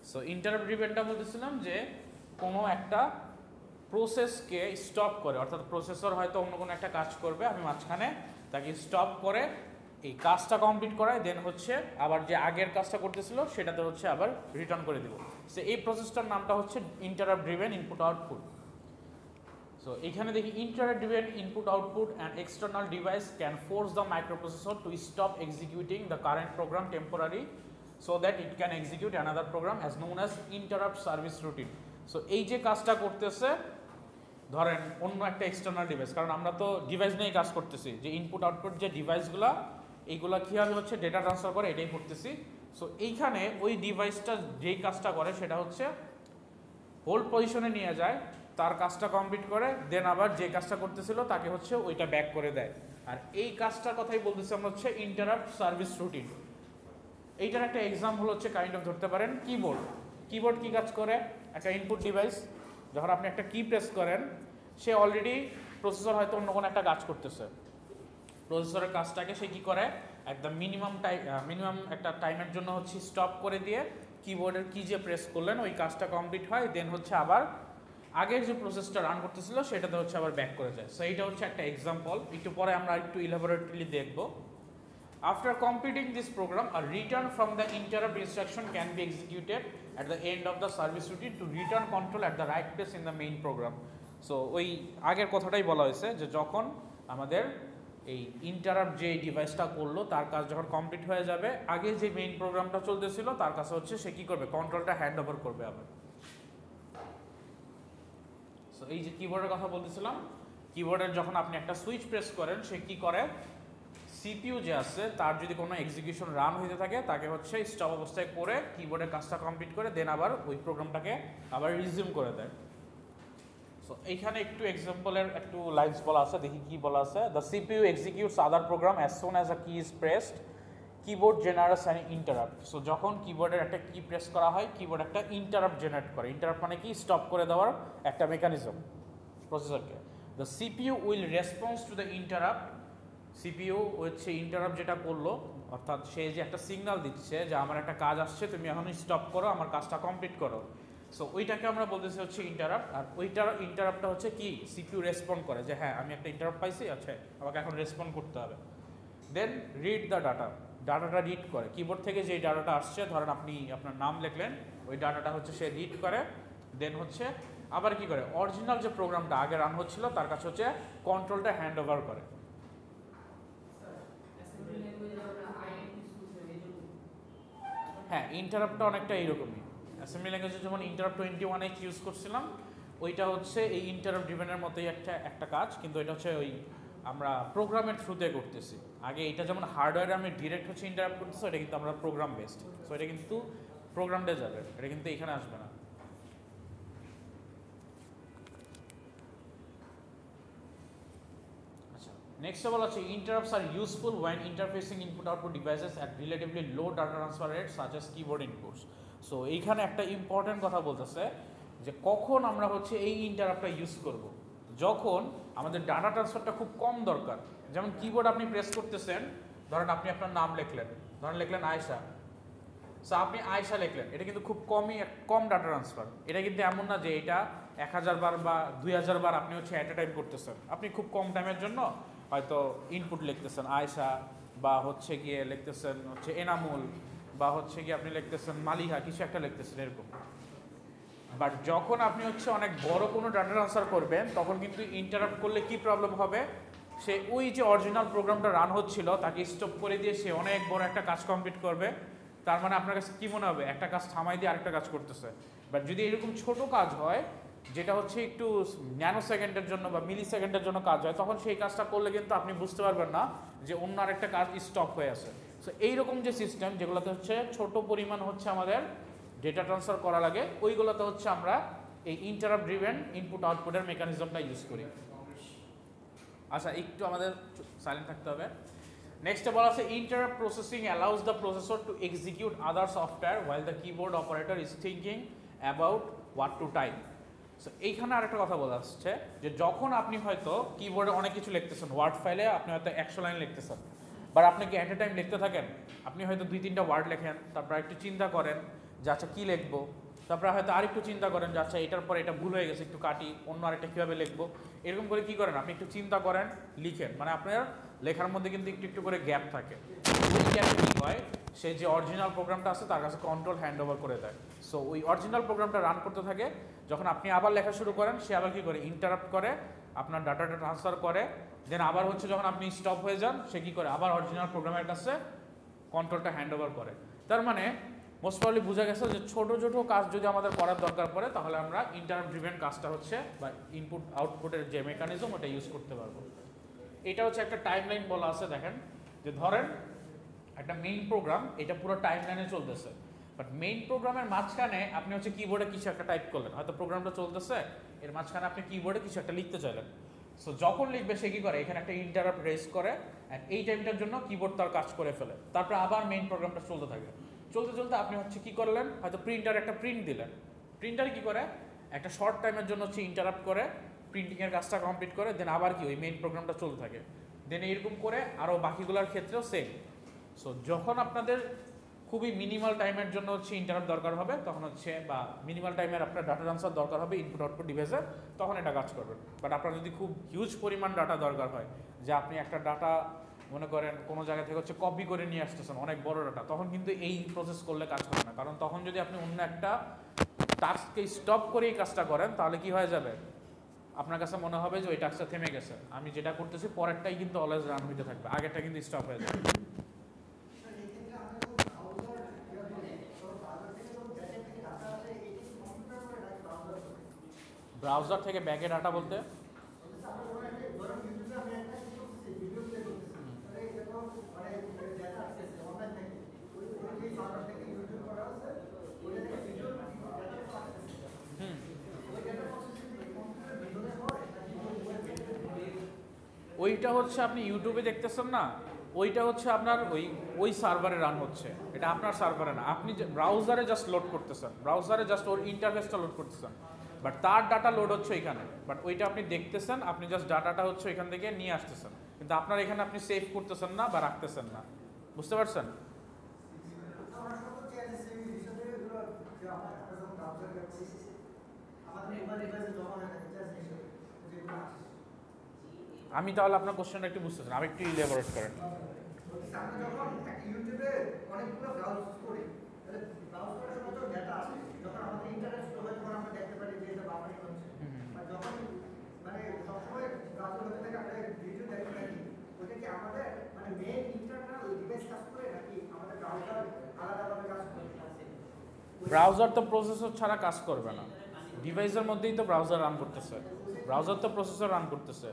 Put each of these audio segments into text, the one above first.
So interrupt ড্রিভেনটা বলতেছিলাম যে কোনো একটা প্রসেসকে স্টপ করে, অর্থাৎ প্রসেসর হয়তো অন্য কোনো একটা কাজ করবে, আমি মাঝখানে তাকে স্টপ করে এই কাজটা কমপ্লিট করায়, দেন হচ্ছে আবার যে আগের কাজটা করতেছিল সেটাতে হচ্ছে আবার রিটার্ন করে দিব। সো এই প্রসেসটার নামটা হচ্ছে interrupt driven input output. So এখানে দেখি interrupt driven input output and external device can force the microprocessor to stop executing the current program temporary so that it can execute another program as known as interrupt service routine. So এই যে কাজটা করতেছে, ধরেন অন্য একটা external device, কারণ আমরা তো ডিভাইস নিয়েই কাজ করতেছি, যে ইনপুট আউটপুট যে ডিভাইসগুলো এইগুলো কীভাবে হচ্ছে ডেটা ট্রান্সফার করে এটাই করতেছি। সো এইখানে ওই ডিভাইসটা যেই কাজটা করে সেটা হচ্ছে হোল্ড পজিশনে নিয়ে যায়, তার কাজটা কমপ্লিট করে, দেন আবার যে কাজটা করতেছিল তাকে হচ্ছে ওইটা ব্যাক করে দেয়। আর এই কাজটার কথাই বলতেছি আমরা হচ্ছে ইন্টারাপ্ট সার্ভিস রুটিন। এইটার একটা এক্সাম্পল হচ্ছে কাইন্ড অফ ধরতে পারেন কিবোর্ড। কিবোর্ড কী কাজ করে? একটা ইনপুট ডিভাইস, যখন আপনি একটা কি প্রেস করেন, সে অলরেডি প্রসেসর হয়তো অন্য কোনো একটা কাজ করতেছে, প্রসেসরের কাজটাকে সে কী করে একদম মিনিমাম একটা টাইমের জন্য হচ্ছে স্টপ করে দিয়ে কিবোর্ডের কি যে প্রেস করলেন ওই কাজটা কমপ্লিট হয়, দেন হচ্ছে আবার আগের যে প্রসেসটা রান করতেছিল সেটাতে হচ্ছে আবার ব্যাক করে যায়। সো এইটা হচ্ছে একটা এক্সাম্পল, একটু পরে আমরা একটু ইলাবোরেটলি দেখব। After completing this program, a return from the interrupt instruction can be executed at the end of the service routine to return control at the right place in the main program. So ওই আগের কথাটাই বলা হয়েছে যে যখন আমাদের এই interrupt যে ডিভাইসটা করলো তার কাজ যখন কমপ্লিট হয়ে যাবে, আগে যে মেইন প্রোগ্রামটা চলতেছিল তার কাছে হচ্ছে সে কী করবে, কন্ট্রোলটা হ্যান্ড ওভার করবে আবার। সো এই যে কিবোর্ডের কথা বলতেছিলাম, কিবোর্ডের যখন আপনি একটা সুইচ প্রেস করেন সে কী করে, সিপিইউ যে আছে তার যদি কোনো এক্সিকিউশন রান হইতে থাকে তাকে হচ্ছে স্টপ অবস্থায় করে কিবোর্ডের কাজটা কমপ্লিট করে দেন আবার ওই প্রোগ্রামটাকে আবার রিজিউম করে দেয়। সো এইখানে একটু এক্সাম্পলের একটু লাইনস বলা আছে, দেখি কি বলা আছে। The CPU executes other program as soon as a key is pressed, keyboard generates an interrupt. So যখন কিবোর্ডের একটা কি প্রেস করা হয়, কিবোর্ড একটা ইন্টারাপ্ট জেনারেট করে। ইন্টারাপ্ট মানে কি, স্টপ করে দেওয়ার একটা মেকানিজম প্রসেসরকে। The CPU will response to the interrupt, CPU হচ্ছে ইন্টারাপ্ট যেটা করলো, অর্থাৎ সে যে একটা সিগন্যাল দিচ্ছে যে আমার একটা কাজ আসছে, তুমি এখন স্টপ করো, আমার কাজটা কমপ্লিট করো। সো ওইটাকে আমরা বলতেছি হচ্ছে ইন্টারাপ্ট। আর ওইটার ইন্টারাপ্টটা হচ্ছে কি, সিপিইউ রেসপন্ড করে যে হ্যাঁ আমি একটা ইন্টারাপ্ট পাইছি, আচ্ছা আমাকে এখন রেসপন্ড করতে হবে। দেন রিড দ্য ডাটা, ডাটাটা রিড করে কিবোর্ড থেকে যেই ডাটাটা আসছে, ধরেন আপনি আপনার নাম লিখলেন, ওই ডাটাটা হচ্ছে সে রিড করে, দেন হচ্ছে আবার কি করে, অরিজিনাল যে প্রোগ্রামটা আগে রান হচ্ছিল তার কাছে হচ্ছে কন্ট্রোলটা হ্যান্ড ওভার করে। হ্যাঁ, ইন্টারাপ্টটা অনেকটা এইরকমই। অ্যাসেম্বলি ল্যাঙ্গুয়েজে যেমন ইন্টারাপ্ট 21H ইউজ করছিলাম, ওইটা হচ্ছে এই ইন্টারাপ্ট ড্রিভেনের মতোই একটা কাজ, কিন্তু এটা হচ্ছে ওই আমরা প্রোগ্রামের থ্রুতে করতেছি। আগে এটা যেমন হার্ডওয়্যারে আমি ডিরেক্ট হচ্ছে ইন্টারাপ্ট করতেছি, এটা কিন্তু আমরা প্রোগ্রাম বেসড। সো এটা কিন্তু প্রোগ্রামটা যাবে, এটা কিন্তু এখানে আসবে না। Next of all, interrupts are useful when interfacing input-output devices at relatively low data transfer rates such as keyboard inputs. So এইখানে একটা ইম্পর্টেন্ট কথা বলতেছে যে কখন আমরা হচ্ছে এই ইন্টারাপ্টটা ইউজ করব, যখন আমাদের ডাটা ট্রান্সফারটা খুব কম দরকার। যেমন কিবোর্ড আপনি প্রেস করতেছেন, ধরেন আপনি আপনার নাম লিখলেন, ধরেন লিখলেন আয়েশা, সো আপনি আয়েশা লিখলেন, এটা কিন্তু খুব কম ডাটা ট্রান্সফার। এটা কিন্তু এমন না যে এটা 1000 বার বা 2000 বার আপনি হচ্ছে অ্যাট এ টাইম করতেছেন। আপনি খুব কম টাইমের জন্য হয়তো ইনপুট লিখতেছেন আয়েশা, বা হচ্ছে গিয়ে লিখতেছেন হচ্ছে এনামুল, বা হচ্ছে গিয়ে আপনি লিখতেছেন মালিহা, কিছু একটা লিখতেছেন এরকম। বাট যখন আপনি হচ্ছে অনেক বড় কোনো ডাটা ট্রান্সফার করবেন, তখন কিন্তু ইন্টারাপ্ট করলে কি প্রবলেম হবে, সে ওই যে অরিজিনাল প্রোগ্রামটা রান হচ্ছিল তাকে স্টপ করে দিয়ে সে অনেক বড় একটা কাজ কমপ্লিট করবে। তার মানে আপনার কাছে কী মনে হবে, একটা কাজ থামাই দিয়ে আরেকটা কাজ করতেছে। বাট যদি এরকম ছোট কাজ হয়, যেটা হচ্ছে একটু ন্যানো সেকেন্ডের জন্য বা মিলি সেকেন্ডের জন্য কাজ হয়, তখন সেই কাজটা করলে কিন্তু আপনি বুঝতে পারবেন না যে অন্য আরেকটা কাজ স্টপ হয়ে আছে। সো এইরকম যে সিস্টেম যেগুলোতে হচ্ছে ছোট পরিমাণ হচ্ছে আমাদের ডেটা ট্রান্সফার করা লাগে, ওইগুলোতে হচ্ছে আমরা এই ইন্টারাপ্ট ড্রিভেন ইনপুট আউটপুটের মেকানিজমটা ইউজ করি। আচ্ছা, একটু আমাদের সাইলেন্ট থাকতে হবে। নেক্সটে বলা আছে interrupt processing allows the processor two execute other software while the keyboard operator is thinking about what to type. So এইখানে আরেকটা কথা বলা আসছে যে যখন আপনি হয়তো কিবোর্ডে অনেক কিছু লিখতেছেন, ওয়ার্ড ফাইলে আপনি হয়তো 100 লাইন লিখতেছেন, বাট আপনি কি অ্যাট এ টাইম লিখতে থাকেন? আপনি হয়তো 2-3টা ওয়ার্ড লেখেন, তারপর একটু চিন্তা করেন যে আচ্ছা কী লিখবো, তারপরে হয়তো আরেকটু চিন্তা করেন যে আচ্ছা এটার পরে এটা ভুল হয়ে গেছে, একটু কাটি, অন্য আরেকটা কীভাবে লিখবো। এরকম করে কী করেন আপনি একটু চিন্তা করেন, লিখেন, মানে আপনার লেখার মধ্যে কিন্তু একটু একটু করে গ্যাপ থাকে। ওই গ্যাপে কী হয়, সে যে অরিজিনাল প্রোগ্রামটা আছে তার কাছে কন্ট্রোল হ্যান্ড ওভার করে দেয়। সো ওই অরিজিনাল প্রোগ্রামটা রান করতে থাকে, যখন আপনি আবার লেখা শুরু করেন সে আবার কী করে ইন্টারাপ্ট করে, আপনার ডাটাটা ট্রান্সফার করে, দেন আবার হচ্ছে যখন আপনি স্টপ হয়ে যান সে কী করে আবার অরিজিনাল প্রোগ্রামের কাছে কন্ট্রোলটা হ্যান্ড ওভার করে। তার মানে মোস্ট প্রবলি বোঝা গেছে যে ছোটো ছোটো কাজ যদি আমাদের করার দরকার পড়ে তাহলে আমরা ইন্টারাপ্ট ড্রিভেন কাজটা হচ্ছে বা ইনপুট আউটপুটের যে মেকানিজম ওটা ইউজ করতে পারবো। এটা হচ্ছে একটা টাইমলাইন বলা আছে, দেখেন যে ধরেন একটা মেইন প্রোগ্রাম, এটা পুরো টাইমলাইনে চলতেছে, বাট মেইন প্রোগ্রামের মাঝখানে আপনি হচ্ছে কিবোর্ডে কিছু একটা টাইপ করলেন, হয়তো প্রোগ্রামটা চলতেছে, এর মাঝখানে আপনি কিবোর্ডে কিছু একটা লিখতে চাইলেন। সো যখন লিখবে সে কী করে, এখানে একটা ইন্টারাপ্ট রেজ করে, অ্যান্ড এই টাইমটার জন্য কিবোর্ড তার কাজ করে ফেলে, তারপরে আবার মেইন প্রোগ্রামটা চলতে থাকে। চলতে চলতে আপনি হচ্ছে কী করলেন, হয়তো প্রিন্টার একটা প্রিন্ট দিলেন, প্রিন্টার কী করে একটা শর্ট টাইমের জন্য হচ্ছে ইন্টারাপ্ট করে প্রিন্টিংয়ের কাজটা কমপ্লিট করে, দেন আবার কি ওই মেইন প্রোগ্রামটা চলতে থাকে, দেন এরকম করে আরও বাকিগুলোর ক্ষেত্রেও সেম। সো যখন আপনাদের খুবই মিনিমাল টাইমের জন্য হচ্ছে ইন্টারাপ্ট দরকার হবে তখন হচ্ছে, বা মিনিমাল টাইমের আপনার ডাটা ট্রান্সফার দরকার হবে ইনপুট আউটপুট ডিভাইসে, তখন এটা কাজ করবেন। বাট আপনার যদি খুব হিউজ পরিমাণ ডাটা দরকার হয়, যে আপনি একটা ডাটা মনে করেন কোনো জায়গা থেকে হচ্ছে কপি করে নিয়ে আসতেছেন অনেক বড় ডাটা, তখন কিন্তু এই প্রসেস করলে কাজ হবে না, কারণ তখন যদি আপনি অন্য একটা টাস্ককে স্টপ করে এই কাজটা করেন তাহলে কি হয়ে যাবে, আপনার কাছে মনে হবে যে ওই টাস্কটা থেমে গেছে, আমি যেটা করতেছি পরেরটাই কিন্তু অলওয়েজ রান হইতে থাকবে, আগেরটা কিন্তু স্টপ হয়ে যাবে। ব্রাউজার থেকে ব্যাকে ডাটা বলতে ওইটা হচ্ছে আপনি ইউটিউবে দেখতেছেন না, ওইটা হচ্ছে আপনার ওই সার্ভারে রান হচ্ছে, এটা আপনার সার্ভারে না, আপনি ব্রাউজারে জাস্ট লোড করতেছেন, ব্রাউজারে জাস্ট ওর ইন্টারফেসটা লোড করতেছেন, বাট তার ডাটা লোড হচ্ছে এখানে, বাট ওইটা আপনি দেখতেছেন, আপনি জাস্ট ডাটাটা হচ্ছে এখান থেকে নিয়ে আসতেছেন, কিন্তু আপনার এখানে আপনি সেভ করতেছেন না বা রাখতেছেন না, বুঝতে পারছেন? আমি তাহলে আপনার কোশ্চেনটা একটু বুঝতেছেন, আমি একটু ইলাবোরেট করেন। ব্রাউজার তো প্রসেসর ছাড়া কাজ করবে না, ডিভাইসের মধ্যেই তো ব্রাউজার রান করতেছে, ব্রাউজার তো প্রসেসর রান করতেছে,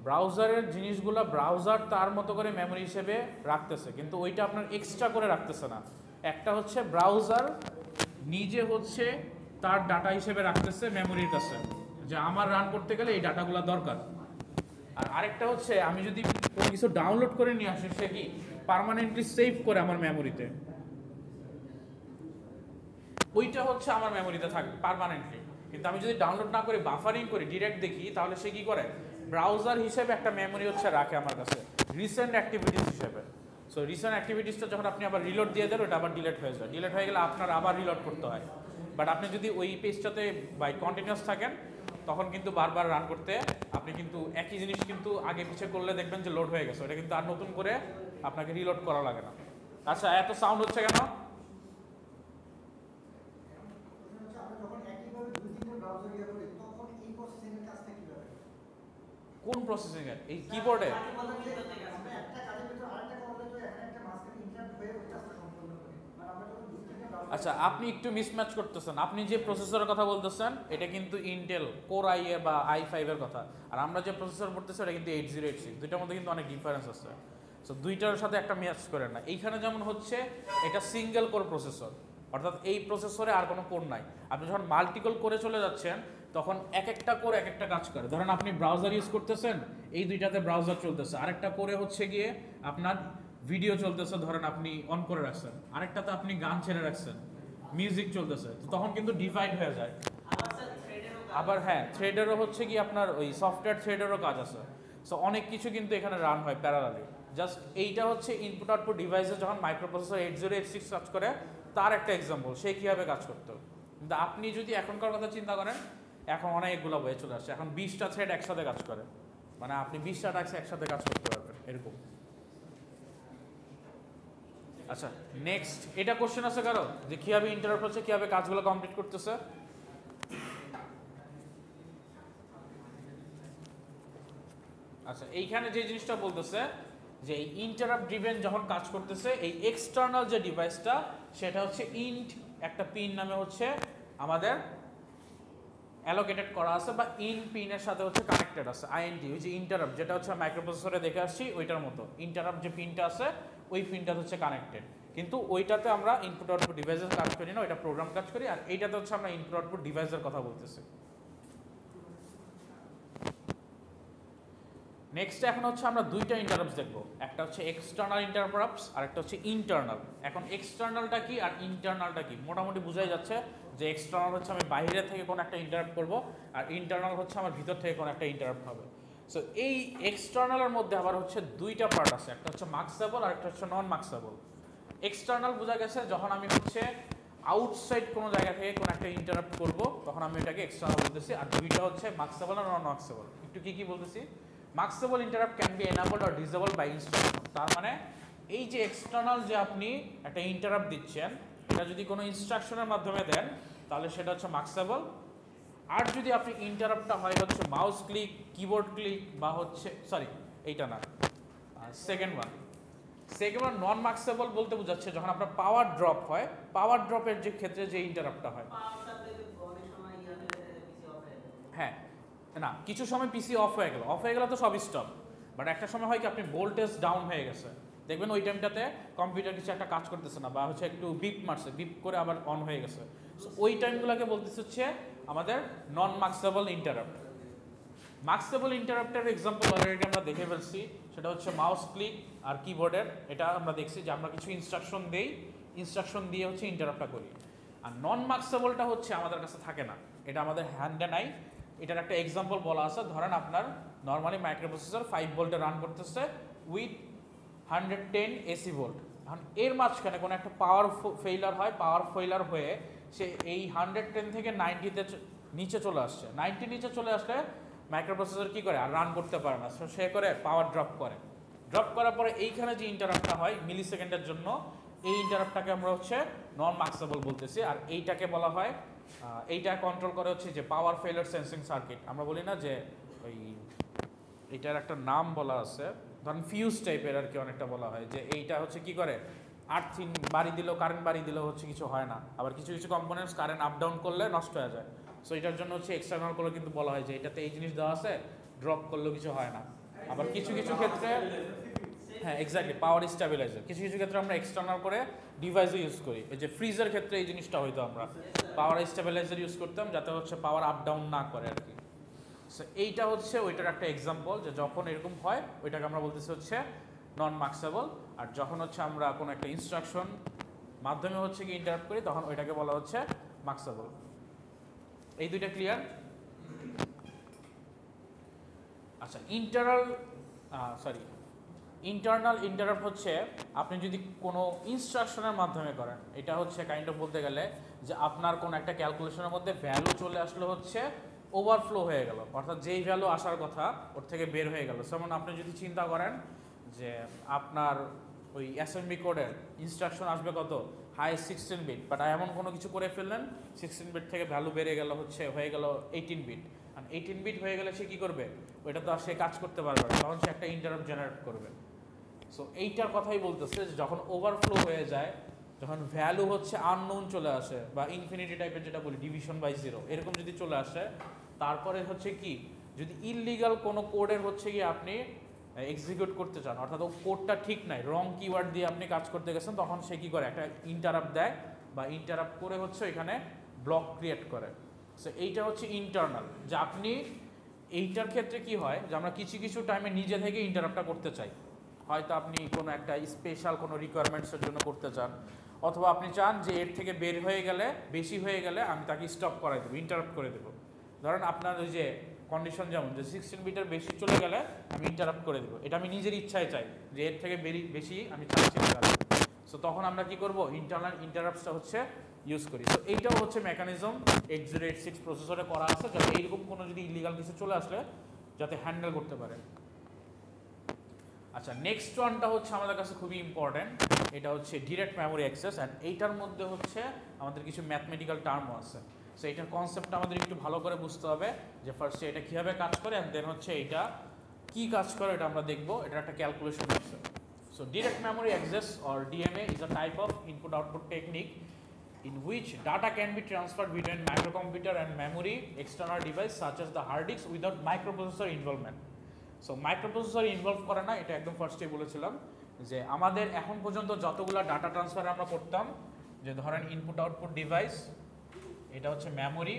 ব্রাউজারের জিনিসগুলো ব্রাউজার তার মতো করে মেমোরি হিসেবে রাখতেছে, কিন্তু ওইটা আপনার এক্সট্রা করে রাখতেছে না। একটা হচ্ছে ব্রাউজার নিজে হচ্ছে তার ডাটা হিসেবে রাখতেছে মেমোরির কাছে, যে আমার রান করতে গেলে এই ডাটাগুলো দরকার, আর আরেকটা হচ্ছে আমি যদি কোনো কিছু ডাউনলোড করে নিয়ে আসি সে কি পার্মানেন্টলি সেভ করে আমার মেমোরিতে, ওইটা হচ্ছে আমার মেমোরিতে থাকবে পার্মানেন্টলি। কিন্তু আমি যদি ডাউনলোড না করে বাফারিং করে ডিরেক্ট দেখি তাহলে সে কি করে ব্রাউজার হিসেবে একটা মেমোরি হচ্ছে রাখে আমার কাছে রিসেন্ট অ্যাক্টিভিটিস হিসেবে। সো রিসেন্ট অ্যাক্টিভিটিসটা যখন আপনি আবার রিলোড দিয়ে দেন ওটা আবার ডিলেট হয়ে যায়, ডিলেট হয়ে গেলে আপনার আবার রিলোড করতে হয়। বাট আপনি যদি ওই পেজটাতে বাই কন্টিনিউয়াস থাকেন তখন কিন্তু বারবার রান করতে আপনি কিন্তু একই জিনিস কিন্তু আগে পিছিয়ে করলে দেখবেন যে লোড হয়ে গেছে, ওটা কিন্তু আর নতুন করে আপনাকে রিলোড করা লাগে না। আচ্ছা এত সাউন্ড হচ্ছে কেন? কোন প্রসেসিং এর? এই কিবোর্ডে? আচ্ছা আপনি একটু মিসম্যাচ করতেছেন, আপনি যে প্রসেসরের কথা বলতেছেন এটা কিন্তু ইন্টেল কোর আই এ বা i5 এর কথা, আর আমরা যে প্রসেসর পড়তেছি এটা কিন্তু 8086, দুইটার মধ্যে কিন্তু অনেক ডিফারেন্স আছে। সো দুইটার সাথে একটা ম্যাচ করেন না। এইখানে যেমন হচ্ছে এটা সিঙ্গেল কোর প্রসেসর, অর্থাৎ এই প্রসেসরে আর কোনো কোর নাই। আপনি যখন মাল্টিকোর করে চলে যাচ্ছেন তখন এক একটা কোর এক একটা কাজ করে। ধরেন আপনি ব্রাউজার ইউজ করতেছেন, এই দুইটাতে ব্রাউজার চলতেছে, আরেকটা কোরে হচ্ছে গিয়ে আপনার ভিডিও চলতেছে, ধরেন আপনি অন করে রাখছেন, আরেকটাতে আপনি গান ছেড়ে রাখছেন, মিউজিক চলতেছে, তখন কিন্তু ডিভাইড হয়ে যায়। আবার হ্যাঁ থ্রেডেরও হচ্ছে কি আপনার ওই সফটওয়্যার থ্রেডেরও কাজ আছে। সো অনেক কিছু কিন্তু এখানে রান হয় প্যারালালি। জাস্ট এইটা হচ্ছে ইনপুট আউটপুট ডিভাইসে যখন মাইক্রোপ্রসেসর 8086 কাজ করে তার একটা এক্সাম্পল, সে কীভাবে কাজ করতো। কিন্তু আপনি যদি এখনকার কথা চিন্তা করেন, এখন অনেকগুলো বয়ে চলে আসছে, এখন 20টা থ্রেড একসাথে কাজ করে, মানে আপনি 20টা টাস্ক একসাথে কাজ করতে পারবেন এরকম। আচ্ছা নেক্সট, এটা কোশ্চেন আছে কারো যে কীভাবে ইন্টারাপ্ট হচ্ছে, কীভাবে কাজগুলো কমপ্লিট করতেছে? আচ্ছা এইখানে যে জিনিসটা বলতেছে যে এই ইন্টারাপ্ট ড্রিভেন যখন কাজ করতেছে, এই এক্সটার্নাল যে ডিভাইসটা সেটা হচ্ছে ইন্ট একটা পিন নামে হচ্ছে আমাদের অ্যালোকেটেড করা আছে, বা ইন পিনের সাথে হচ্ছে কানেক্টেড আছে। আইএনটি ওই যে ইন্টারাপ্ট যেটা হচ্ছে মাইক্রোপ্রসেসরে দেখে আসছি ওইটার মতো, ইন্টারাপ্ট যে পিনটা আছে ওই পিনটা হচ্ছে কানেক্টেড, কিন্তু ওইটাতে আমরা ইনপুট আউটপুট ডিভাইসের কাজ করি না, ওইটা প্রোগ্রাম কাজ করি। আর এইটাতে হচ্ছে আমরা ইনপুট আউটপুট ডিভাইসের কথা বলতেছি। নেক্সট এখন হচ্ছে আমরা দুইটা ইন্টারাপ্টস দেখব, একটা হচ্ছে এক্সটার্নাল ইন্টারাপ্টস আর একটা হচ্ছে ইন্টারনাল। এখন এক্সটার্নালটা কি আর ইন্টারনালটা কি মোটামুটি বোঝাই যাচ্ছে যে এক্সটার্নাল হচ্ছে আমি বাইরে থেকে কোনো একটা ইন্টারাপ্ট করব, আর ইন্টারনাল হচ্ছে আমার ভিতর থেকে কোনো একটা ইন্টারাপ্ট হবে। সো এই এক্সটার্নালের মধ্যে আবার হচ্ছে দুইটা পার্ট আছে, একটা হচ্ছে মার্কসেবল আর একটা হচ্ছে নন মার্কসেবল। এক্সটার্নাল বোঝা গেছে যখন আমি হচ্ছে আউটসাইড কোনো জায়গা থেকে কোনো একটা ইন্টারাপ্ট করব তখন আমি এটাকে এক্সটার্নাল বলতেছি, আর দুইটা হচ্ছে মার্কসেবল আর নন মার্কসেবল। একটু কি বলতেছি, maskable interrupt can be enabled or disabled by instruction. তার মানে এই যে এক্সটার্নাল যে আপনি একটা ইন্টারাপ্ট দিচ্ছেন, এটা যদি কোনো ইনস্ট্রাকশনের মাধ্যমে দেন তাহলে সেটা হচ্ছে মার্কসেবল। আর যদি আপনি ইন্টারাপ্টটা হয় হচ্ছে মাউস ক্লিক, কিবোর্ড ক্লিক, বা হচ্ছে সরি এইটা না, সেকেন্ড ওয়ান নন মার্কসেবল বলতে বোঝাচ্ছে যখন আপনার পাওয়ার ড্রপ হয়, পাওয়ার ড্রপের যে ক্ষেত্রে যে ইন্টারাপ্টটা হয়। হ্যাঁ না, কিছু সময় পিসি অফ হয়ে গেল তো সব স্টপ, বাট একটা সময় হয় কি আপনি ভোল্টেজ ডাউন হয়ে গেছে, দেখবেন ওই টাইমটাতে কম্পিউটার কিছু একটা কাজ করতেছে না, বা হচ্ছে একটু বিপ মারছে, বিপ করে আবার অন হয়ে গেছে। ওই টাইমগুলোকে বলতেছে হচ্ছে আমাদের নন মার্কসেবল ইন্টারাপ্ট। মার্কসেবল ইন্টারাপ্টের এক্সাম্পল অলরেডি আমরা দেখে ফেলছি, সেটা হচ্ছে মাউস ক্লিক আর কিবোর্ডের। এটা আমরা দেখছি যে আমরা কিছু ইনস্ট্রাকশন দেই, ইনস্ট্রাকশন দিয়ে হচ্ছে ইন্টারাপ্টটা করি। আর নন মার্কসেবলটা হচ্ছে আমাদের কাছে থাকে না, এটা আমাদের হ্যান্ডে নাই। এটার একটা এক্সাম্পল বলা আছে, ধরেন আপনার নর্মালি মাইক্রোপ্রসেসর 5 ভোল্টে রান করতেছে উইথ 110 এসি ভোল্ট। এখন এর মাঝখানে কোনো একটা পাওয়ার ফেইলার হয়, পাওয়ার ফেইলার হয়ে সে এই 110 থেকে 90তে নিচে চলে আসছে। 90 নিচে চলে আসলে মাইক্রোপ্রসেসর কী করে, আর রান করতে পারে না, সো সে করে পাওয়ার ড্রপ করে। ড্রপ করার পরে এইখানে যে ইন্টারাপ্টটা হয় মিলি সেকেন্ডের জন্য, এই ইন্টারাপ্টটাকে আমরা হচ্ছে নন মার্কসেবল বলতেছি। আর এইটাকে বলা হয়, এইটা কন্ট্রোল করে হচ্ছে যে পাওয়ার ফেলার সেন্সিং সার্কিট। আমরা বলি না যে ওই এইটার একটা নাম বলা আছে, ধরেন ফিউজ টাইপের আর কি অনেকটা বলা হয়, যে এইটা হচ্ছে কি করে আর্থিং বাড়ি দিলেও, কারেন্ট বাড়ি দিলেও হচ্ছে কিছু হয় না, আবার কিছু কিছু কম্পোনেন্টস কারেন্ট আপ ডাউন করলে নষ্ট হয়ে যায়। সো এটার জন্য হচ্ছে এক্সটার্নাল করে কিন্তু বলা হয় যে এটাতে এই জিনিস দেওয়া আছে, ড্রপ করলেও কিছু হয় না। আবার কিছু কিছু ক্ষেত্রে হ্যাঁ এক্স্যাক্টলি পাওয়ার স্টেবিলাইজার, কিছু কিছু ক্ষেত্রে আমরা এক্সটার্নাল করে ডিভাইসও ইউজ করি। এই যে ফ্রিজের ক্ষেত্রে এই জিনিসটা হয়তো আমরা পাওয়ার স্টেবিলাইজার ইউজ করতাম যাতে হচ্ছে পাওয়ার আপ ডাউন না করে আর কি। সো এইটা হচ্ছে ওইটার একটা এক্সাম্পল, যে যখন এরকম হয় ওইটাকে আমরা বলতেছি হচ্ছে নন মার্কসেবল। আর যখন হচ্ছে আমরা কোনো একটা ইনস্ট্রাকশন মাধ্যমে হচ্ছে কি ইন্টারাপ্ট করি তখন ওইটাকে বলা হচ্ছে মার্কসেবল। এই দুইটা ক্লিয়ার? আচ্ছা ইন্টারনাল ইন্টারাপ্ট হচ্ছে আপনি যদি কোনো ইনস্ট্রাকশনের মাধ্যমে করেন, এটা হচ্ছে কাইন্ড অফ বলতে গেলে যে আপনার কোনো একটা ক্যালকুলেশনের মধ্যে ভ্যালু চলে আসলে হচ্ছে ওভারফ্লো হয়ে গেল, অর্থাৎ যেই ভ্যালু আসার কথা ওর থেকে বের হয়ে গেল। যেমন আপনি যদি চিন্তা করেন যে আপনার ওই অ্যাসেম্বলি কোডের ইনস্ট্রাকশন আসবে কত হাই 16 বিট, বাট এমন কোনো কিছু করে ফেললেন 16 বিট থেকে ভ্যালু বেড়ে গেল হচ্ছে হয়ে গেল 18 বিট। আর 18 বিট হয়ে গেলে সে কী করবে, ওইটা তো আর সে কাজ করতে পারবে না, তখন সে একটা ইন্টারাপ্ট জেনারেট করবে। সো এইটার কথাই বলতেছে যে যখন ওভারফ্লো হয়ে যায়, যখন ভ্যালু হচ্ছে আননোন চলে আসে, বা ইনফিনিটি টাইপের যেটা বলি ডিভিশন বাই জিরো এরকম যদি চলে আসে, তারপরে হচ্ছে কি যদি ইললিগাল কোনো কোডের হচ্ছে কি আপনি এক্সিকিউট করতে চান, অর্থাৎ ও কোডটা ঠিক নাই, রং কিওয়ার্ড দিয়ে আপনি কাজ করতে গেছেন, তখন সে কী করে একটা ইন্টারাপ্ট দেয়, বা ইন্টারাপ্ট করে হচ্ছে এখানে ব্লক ক্রিয়েট করে। সো এইটা হচ্ছে ইন্টারনাল, যে আপনি এইটার ক্ষেত্রে কি হয় যে আমরা কিছু কিছু টাইমে নিজে থেকে ইন্টারাপ্টটা করতে চাই, হয়তো আপনি কোনো একটা স্পেশাল কোনো রিকোয়ারমেন্টসের জন্য করতে চান, অথবা আপনি চান যে এর থেকে বের হয়ে গেলে বেশি হয়ে গেলে আমি তাকে স্টপ করাই দেবো, ইন্টারাপ্ট করে দেবো। ধরেন আপনার ওই যে কন্ডিশন যেমন যে 16 বিটের বেশি চলে গেলে আমি ইন্টারাপ্ট করে দেবো, এটা আমি নিজের ইচ্ছায় চাই যে এর থেকে বেশি আমি চাচ্ছি না। সো তখন আমরা কি করব, ইন্টারনাল ইন্টারাপ্টসটা হচ্ছে ইউজ করি। সো এইটাও হচ্ছে মেকানিজম 8086 প্রসেসরে করা আছে, যাতে এইরকম কোনো যদি ইলিগাল কিছু চলে আসলে যাতে হ্যান্ডেল করতে পারে। আচ্ছা, নেক্সট ওয়ানটা হচ্ছে আমাদের কাছে খুবই ইম্পর্টেন্ট, এটা হচ্ছে ডিরেক্ট মেমোরি অ্যাক্সেস। অ্যান্ড এইটার মধ্যে হচ্ছে আমাদের কিছু ম্যাথমেটিক্যাল টার্মও আছে। সো এইটার কনসেপ্টটা আমাদের একটু ভালো করে বুঝতে হবে, যে ফার্স্টে এটা কীভাবে কাজ করে, অ্যান্ড দেন হচ্ছে এটা কী কাজ করে এটা আমরা দেখবো। এটার একটা ক্যালকুলেশন আছে। So direct memory access or DMA is a type of input-output technique in which data can be transferred between microcomputer and memory external device such as the hard disk without microprocessor involvement. So microprocessor involve করে না, এটা একদম ফার্স্টে বলেছিলাম যে আমাদের এখন পর্যন্ত যতগুলো ডাটা ট্রান্সফার আমরা করতাম, যে ধরেন ইনপুট আউটপুট ডিভাইস, এটা হচ্ছে মেমোরি,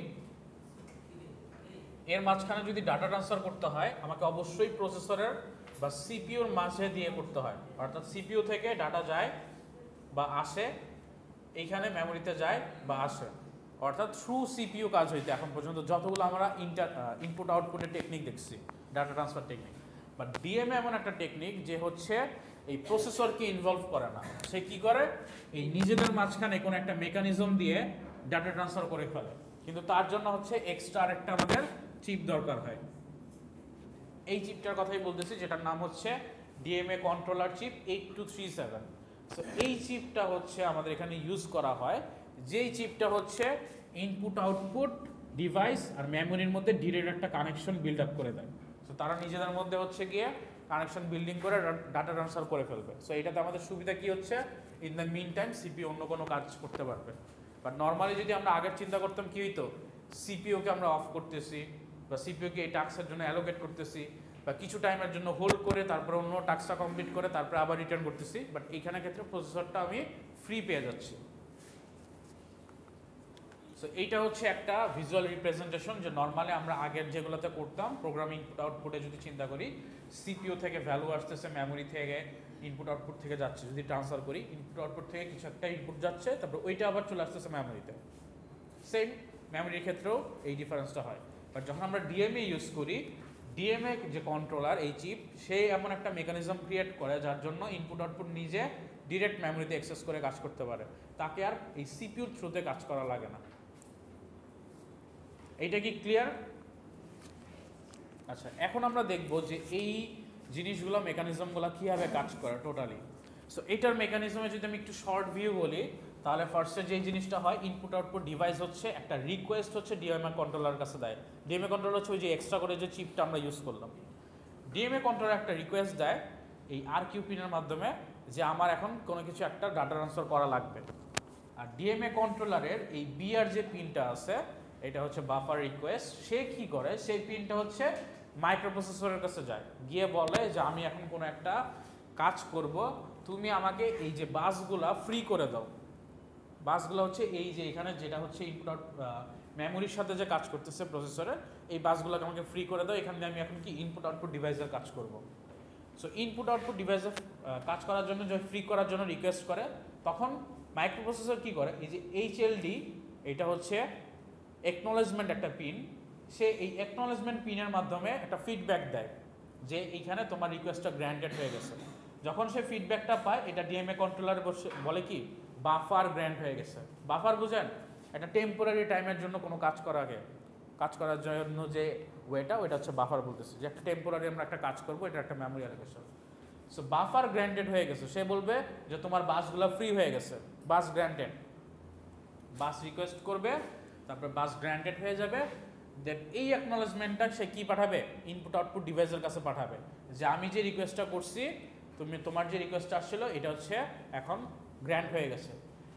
এর মাঝখানে যদি ডাটা ট্রান্সফার করতে হয় আমাকে অবশ্যই প্রসেসরের বা সিপিইউর মাঝে দিয়ে করতে হয়। অর্থাৎ সিপিইউ থেকে ডাটা যায় বা আসে, এইখানে মেমোরিতে যায় বা আসে, অর্থাৎ থ্রু সিপিইউ কাজ হইতে এখন পর্যন্ত যতগুলো আমরা ইনপুট আউটপুটের টেকনিক দেখছি, data transfer technique. But DMA এমন একটা টেকনিক যে হচ্ছে এই প্রসেসরকে ইনভলভ করে না। সে কি করে, এই নিজেদের মাঝখানে কোনো একটা মেকানিজম দিয়ে ডাটা ট্রান্সফার করে ফেলে, কিন্তু তার জন্য হচ্ছে এক্সট্রা আরেকটা আমাদের চিপ দরকার হয়। এই চিপটার কথাই বলতেছি, যেটার নাম হচ্ছে ডিএমএ কন্ট্রোলার চিপ 8237। সো এই চিপটা হচ্ছে আমাদের এখানে ইউজ করা হয়, যেই চিপটা হচ্ছে ইনপুট আউটপুট ডিভাইস আর মেমোরির মধ্যে ডিরেক্ট একটা কানেকশন বিল্ড আপ করে দেয়। সো তারা নিজেদের মধ্যে হচ্ছে গিয়ে কানেকশন বিল্ডিং করে ডাটা ট্রান্সফার করে ফেলবে। সো এটাতে আমাদের সুবিধা কি হচ্ছে, in the mean time CPU অন্য কোনো কাজ করতে পারবে। বাট নর্মালি যদি আমরা আগের চিন্তা করতাম কি হইতো, সিপিইউকে আমরা অফ করতেছি বা সিপিইউকে এই টাস্কের জন্য অ্যালোকেট করতেছি বা কিছু টাইমের জন্য হোল্ড করে তারপরে অন্য টাস্কটা কমপ্লিট করে তারপরে আবার রিটার্ন করতেছি। বাট এইখানে ক্ষেত্রে প্রসেসরটা আমি ফ্রি পেয়ে যাচ্ছি। সো এইটা হচ্ছে একটা ভিজুয়াল রিপ্রেজেন্টেশন, যে নর্মালি আমরা আগের যেগুলোতে করতাম প্রোগ্রাম ইনপুট আউটপুটে যদি চিন্তা করি, সিপিইউ থেকে ভ্যালু আসতেছে, মেমোরি থেকে ইনপুট আউটপুট থেকে যাচ্ছে, যদি ট্রান্সফার করি ইনপুট আউটপুট থেকে কিছু একটা ইনপুট যাচ্ছে, তারপর ওইটা আবার চলে আসতেছে মেমোরিতে। সেম মেমোরির ক্ষেত্রেও এই ডিফারেন্সটা হয়। বাট যখন আমরা ডিএমএ ইউজ করি, ডিএমএ যে কন্ট্রোলার এই চিপ, সে এমন একটা মেকানিজম ক্রিয়েট করে যার জন্য ইনপুট আউটপুট নিজে ডিরেক্ট মেমোরিতে অ্যাক্সেস করে কাজ করতে পারে, তাকে আর এই সিপিইউর থ্রুতে কাজ করা লাগে না। এইটা কি ক্লিয়ার? আচ্ছা, এখন আমরা দেখব যে এই জিনিসগুলো মেকানিজমগুলো কীভাবে কাজ করে টোটালি। সো এটার মেকানিজমে যদি আমি একটু শর্ট ভিউ বলি, তাহলে ফার্স্টে যে জিনিসটা হয়, ইনপুট আউটপুট ডিভাইস হচ্ছে একটা রিকোয়েস্ট হচ্ছে ডিএমএ কন্ট্রোলার কাছে দেয়। ডিএমএ কন্ট্রোলার হচ্ছে ওই যে এক্সট্রা করে যে চিপটা আমরা ইউজ করলাম, ডিএমএ কন্ট্রোলার একটা রিকোয়েস্ট দেয় এই আরকিউ পিনের মাধ্যমে, যে আমার এখন কোনো কিছু একটা ডাটা ট্রান্সফার করা লাগবে। আর ডিএমএ কন্ট্রোলারের এই বিআর যে পিনটা আছে, এটা হচ্ছে বাফার রিকোয়েস্ট। সে কি করে, সেই পিনটা হচ্ছে মাইক্রোপ্রসেসরের কাছে যায়, গিয়ে বলে যে আমি এখন কোনো একটা কাজ করব, তুমি আমাকে এই যে বাসগুলা ফ্রি করে দাও। বাসগুলো হচ্ছে এই যে এখানে যেটা হচ্ছে ইনপুট আউট মেমোরির সাথে যে কাজ করতেছে প্রসেসরে, এই বাসগুলোকে আমাকে ফ্রি করে দাও, এখানে আমি এখন কি ইনপুট আউটপুট ডিভাইসের কাজ করব। সো ইনপুট আউটপুট ডিভাইসের কাজ করার জন্য যে ফ্রি করার জন্য রিকোয়েস্ট করে, তখন মাইক্রোপ্রসেসর কি করে, এই যে এইচএলডি, এটা হচ্ছে একনলেজমেন্ট একটা পিন, সে এই একনলেজমেন্ট পিনের মাধ্যমে একটা ফিডব্যাক দেয় যে এইখানে তোমার রিকোয়েস্টটা গ্র্যান্টেড হয়ে গেছে। যখন সে ফিডব্যাকটা পায়, এটা ডিএমএ কন্ট্রোলার বলে কি বাফার গ্র্যান্ট হয়ে গেছে। বাফার বুঝেন, একটা টেম্পোরারি টাইমের জন্য কোনো কাজ করার আগে কাজ করার জন্য যে ওইটা হচ্ছে বাফার বলতেছে, যে একটা টেম্পোরারি আমরা একটা কাজ করবো, এটা একটা memory allocation. So buffer granted হয়ে গেছে, সে বলবে যে তোমার বাসগুলো ফ্রি হয়ে গেছে, বাস গ্র্যান্টেড। বাস রিকোয়েস্ট করবে, তারপরে বাস গ্র্যান্টেড হয়ে যাবে, দেন এই অ্যাকনলেজমেন্টটা সে কি পাঠাবে, ইনপুট আউটপুট ডিভাইসের কাছে পাঠাবে, যে আমি যে রিকোয়েস্টটা করছি, তোমার যে রিকোয়েস্টটা আসছিল, এটা হচ্ছে এখন গ্র্যান্ট হয়ে গেছে।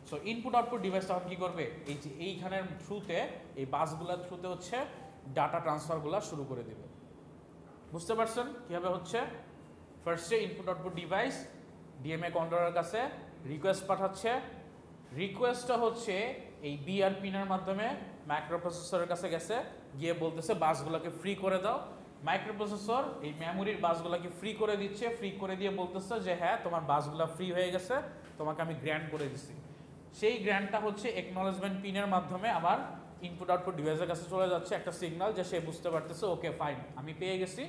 সো ইনপুট আউটপুট ডিভাইস তখন কী করবে, এই যে এইখানের থ্রুতে, এই বাসগুলোর থ্রুতে হচ্ছে ডাটা ট্রান্সফারগুলো শুরু করে দেবে। বুঝতে পারছেন কীভাবে হচ্ছে? ফার্স্টে ইনপুট আউটপুট ডিভাইস ডিএমএ কন্ট্রোলারের কাছে রিকোয়েস্ট পাঠাচ্ছে, রিকোয়েস্টটা হচ্ছে এই বিআর পিনের মাধ্যমে মাইক্রোপ্রসেসরের কাছে গেছে, গিয়ে বলতেছে বাসগুলোকে ফ্রি করে দাও। মাইক্রোপ্রসেসর এই মেমোরির বাসগুলোকে ফ্রি করে দিচ্ছে, ফ্রি করে দিয়ে বলতেছে যে হ্যাঁ তোমার বাসগুলো ফ্রি হয়ে গেছে, তোমাকে আমি গ্র্যান্ট করে দিচ্ছি। সেই গ্র্যান্টটা হচ্ছে একনলেজমেন্ট পিনের মাধ্যমে আবার ইনপুট আউটপুট ডিভাইসের কাছে চলে যাচ্ছে, একটা সিগন্যাল যে সে বুঝতে পারতেছে ওকে ফাইন আমি পেয়ে গেছি।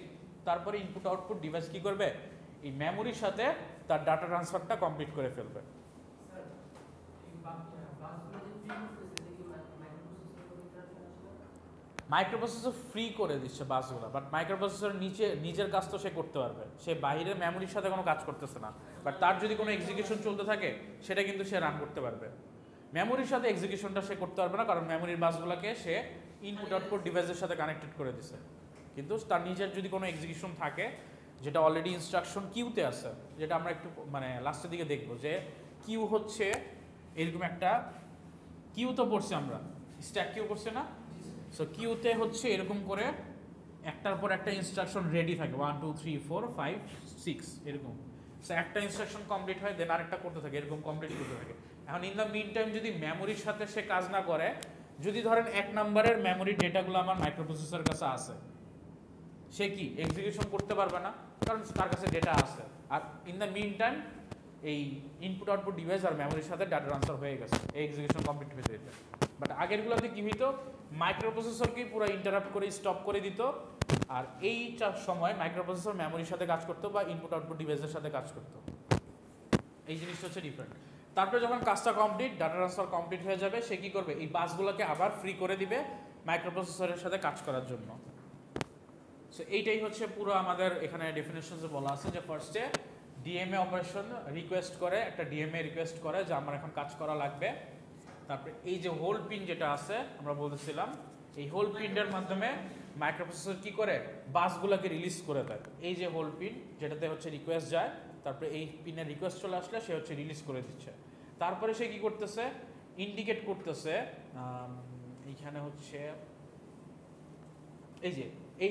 তারপরে ইনপুট আউটপুট ডিভাইস কী করবে, এই মেমোরির সাথে তার ডাটা ট্রান্সফারটা কমপ্লিট করে ফেলবে। মাইক্রোপ্রসেসর ফ্রি করে দিচ্ছে বাসগুলো, বাট মাইক্রোপ্রসেসর নিজের কাজ তো সে করতে পারবে, সে বাইরের মেমোরির সাথে কোনো কাজ করতেছে না, বাট তার যদি কোনো এক্সিকিউশন চলতে থাকে সেটা কিন্তু সে রান করতে পারবে। মেমোরির সাথে এক্সিকিউশনটা সে করতে পারবে না, কারণ মেমোরির বাসগুলোকে সে ইনপুট আউটপুট ডিভাইসের সাথে কানেক্টেড করে দিছে। কিন্তু তার নিজের যদি কোনো এক্সিকিউশন থাকে যেটা অলরেডি ইনস্ট্রাকশন কিউতে আছে, যেটা আমরা একটু মানে লাস্টের দিকে দেখবো যে কিউ হচ্ছে এরকম একটা কিউ তো পড়ছি আমরা, স্ট্যাক কিউ পড়ছে না? সো কিউতে হচ্ছে এরকম করে একটার পর একটা ইনস্ট্রাকশন রেডি থাকে, 1 2 3 4 5 6 এরকম। সো একটা ইনস্ট্রাকশন কমপ্লিট হয়, দেন আরেকটা করতে থাকে, এরকম কমপ্লিট করতে থাকে। এখন ইন দ্য মিন টাইম যদি মেমোরির সাথে সে কাজ না করে, যদি ধরেন 1 নম্বরের মেমোরির ডেটাগুলো আমার মাইক্রোপ্রসেসরের কাছে আছে, সে কি এক্সিকিউশন করতে পারবে না, কারণ তার কাছে ডেটা আছে। আর ইন দ্য মিন টাইম এই ইনপুট আউটপুট ডিভাইস আর মেমোরির সাথে ডাটা ট্রান্সফার হয়ে গেছে, এই এক্সিকিউশন কমপ্লিট হয়ে যেত। বাট আগেরগুলোতে কি হইতো, মাইক্রোপ্রসেসরকে পুরো ইন্টারাপ্ট করে স্টপ করে দিত, আর এইটার সময় মাইক্রোপ্রসেসর মেমোরির সাথে কাজ করতো বা ইনপুট আউটপুট ডিভাইসের সাথে কাজ করতো। এই জিনিসটা হচ্ছে ডিফারেন্ট। তারপরে যখন কাজটা কমপ্লিট, ডাটা ট্রান্সফার কমপ্লিট হয়ে যাবে, সে কি করবে, এই বাসগুলোকে আবার ফ্রি করে দিবে মাইক্রোপ্রসেসরের সাথে কাজ করার জন্য। সো এইটাই হচ্ছে পুরো আমাদের এখানে ডেফিনেশনসে বলা আছে যে ফার্স্টে ডিএমএ অপারেশন রিকোয়েস্ট করে, একটা ডিএমএ রিকোয়েস্ট করে যে আমার এখন কাজ করা লাগবে। তারপরে এই যে হোল পিন যেটা আছে আমরা বলতেছিলাম, এই হোল পিনটার মাধ্যমে মাইক্রোপ্রসেসর কি করে, বাসগুলোকে রিলিজ করে দেয়। এই যে হোল পিন যেটাতে হচ্ছে রিকোয়েস্ট যায়, তারপরে এই পিনের রিকোয়েস্ট চলে আসলে সে হচ্ছে রিলিজ করে দিচ্ছে। তারপরে সে কি করতেছে, ইন্ডিকেট করতেছে, এইখানে হচ্ছে এই যে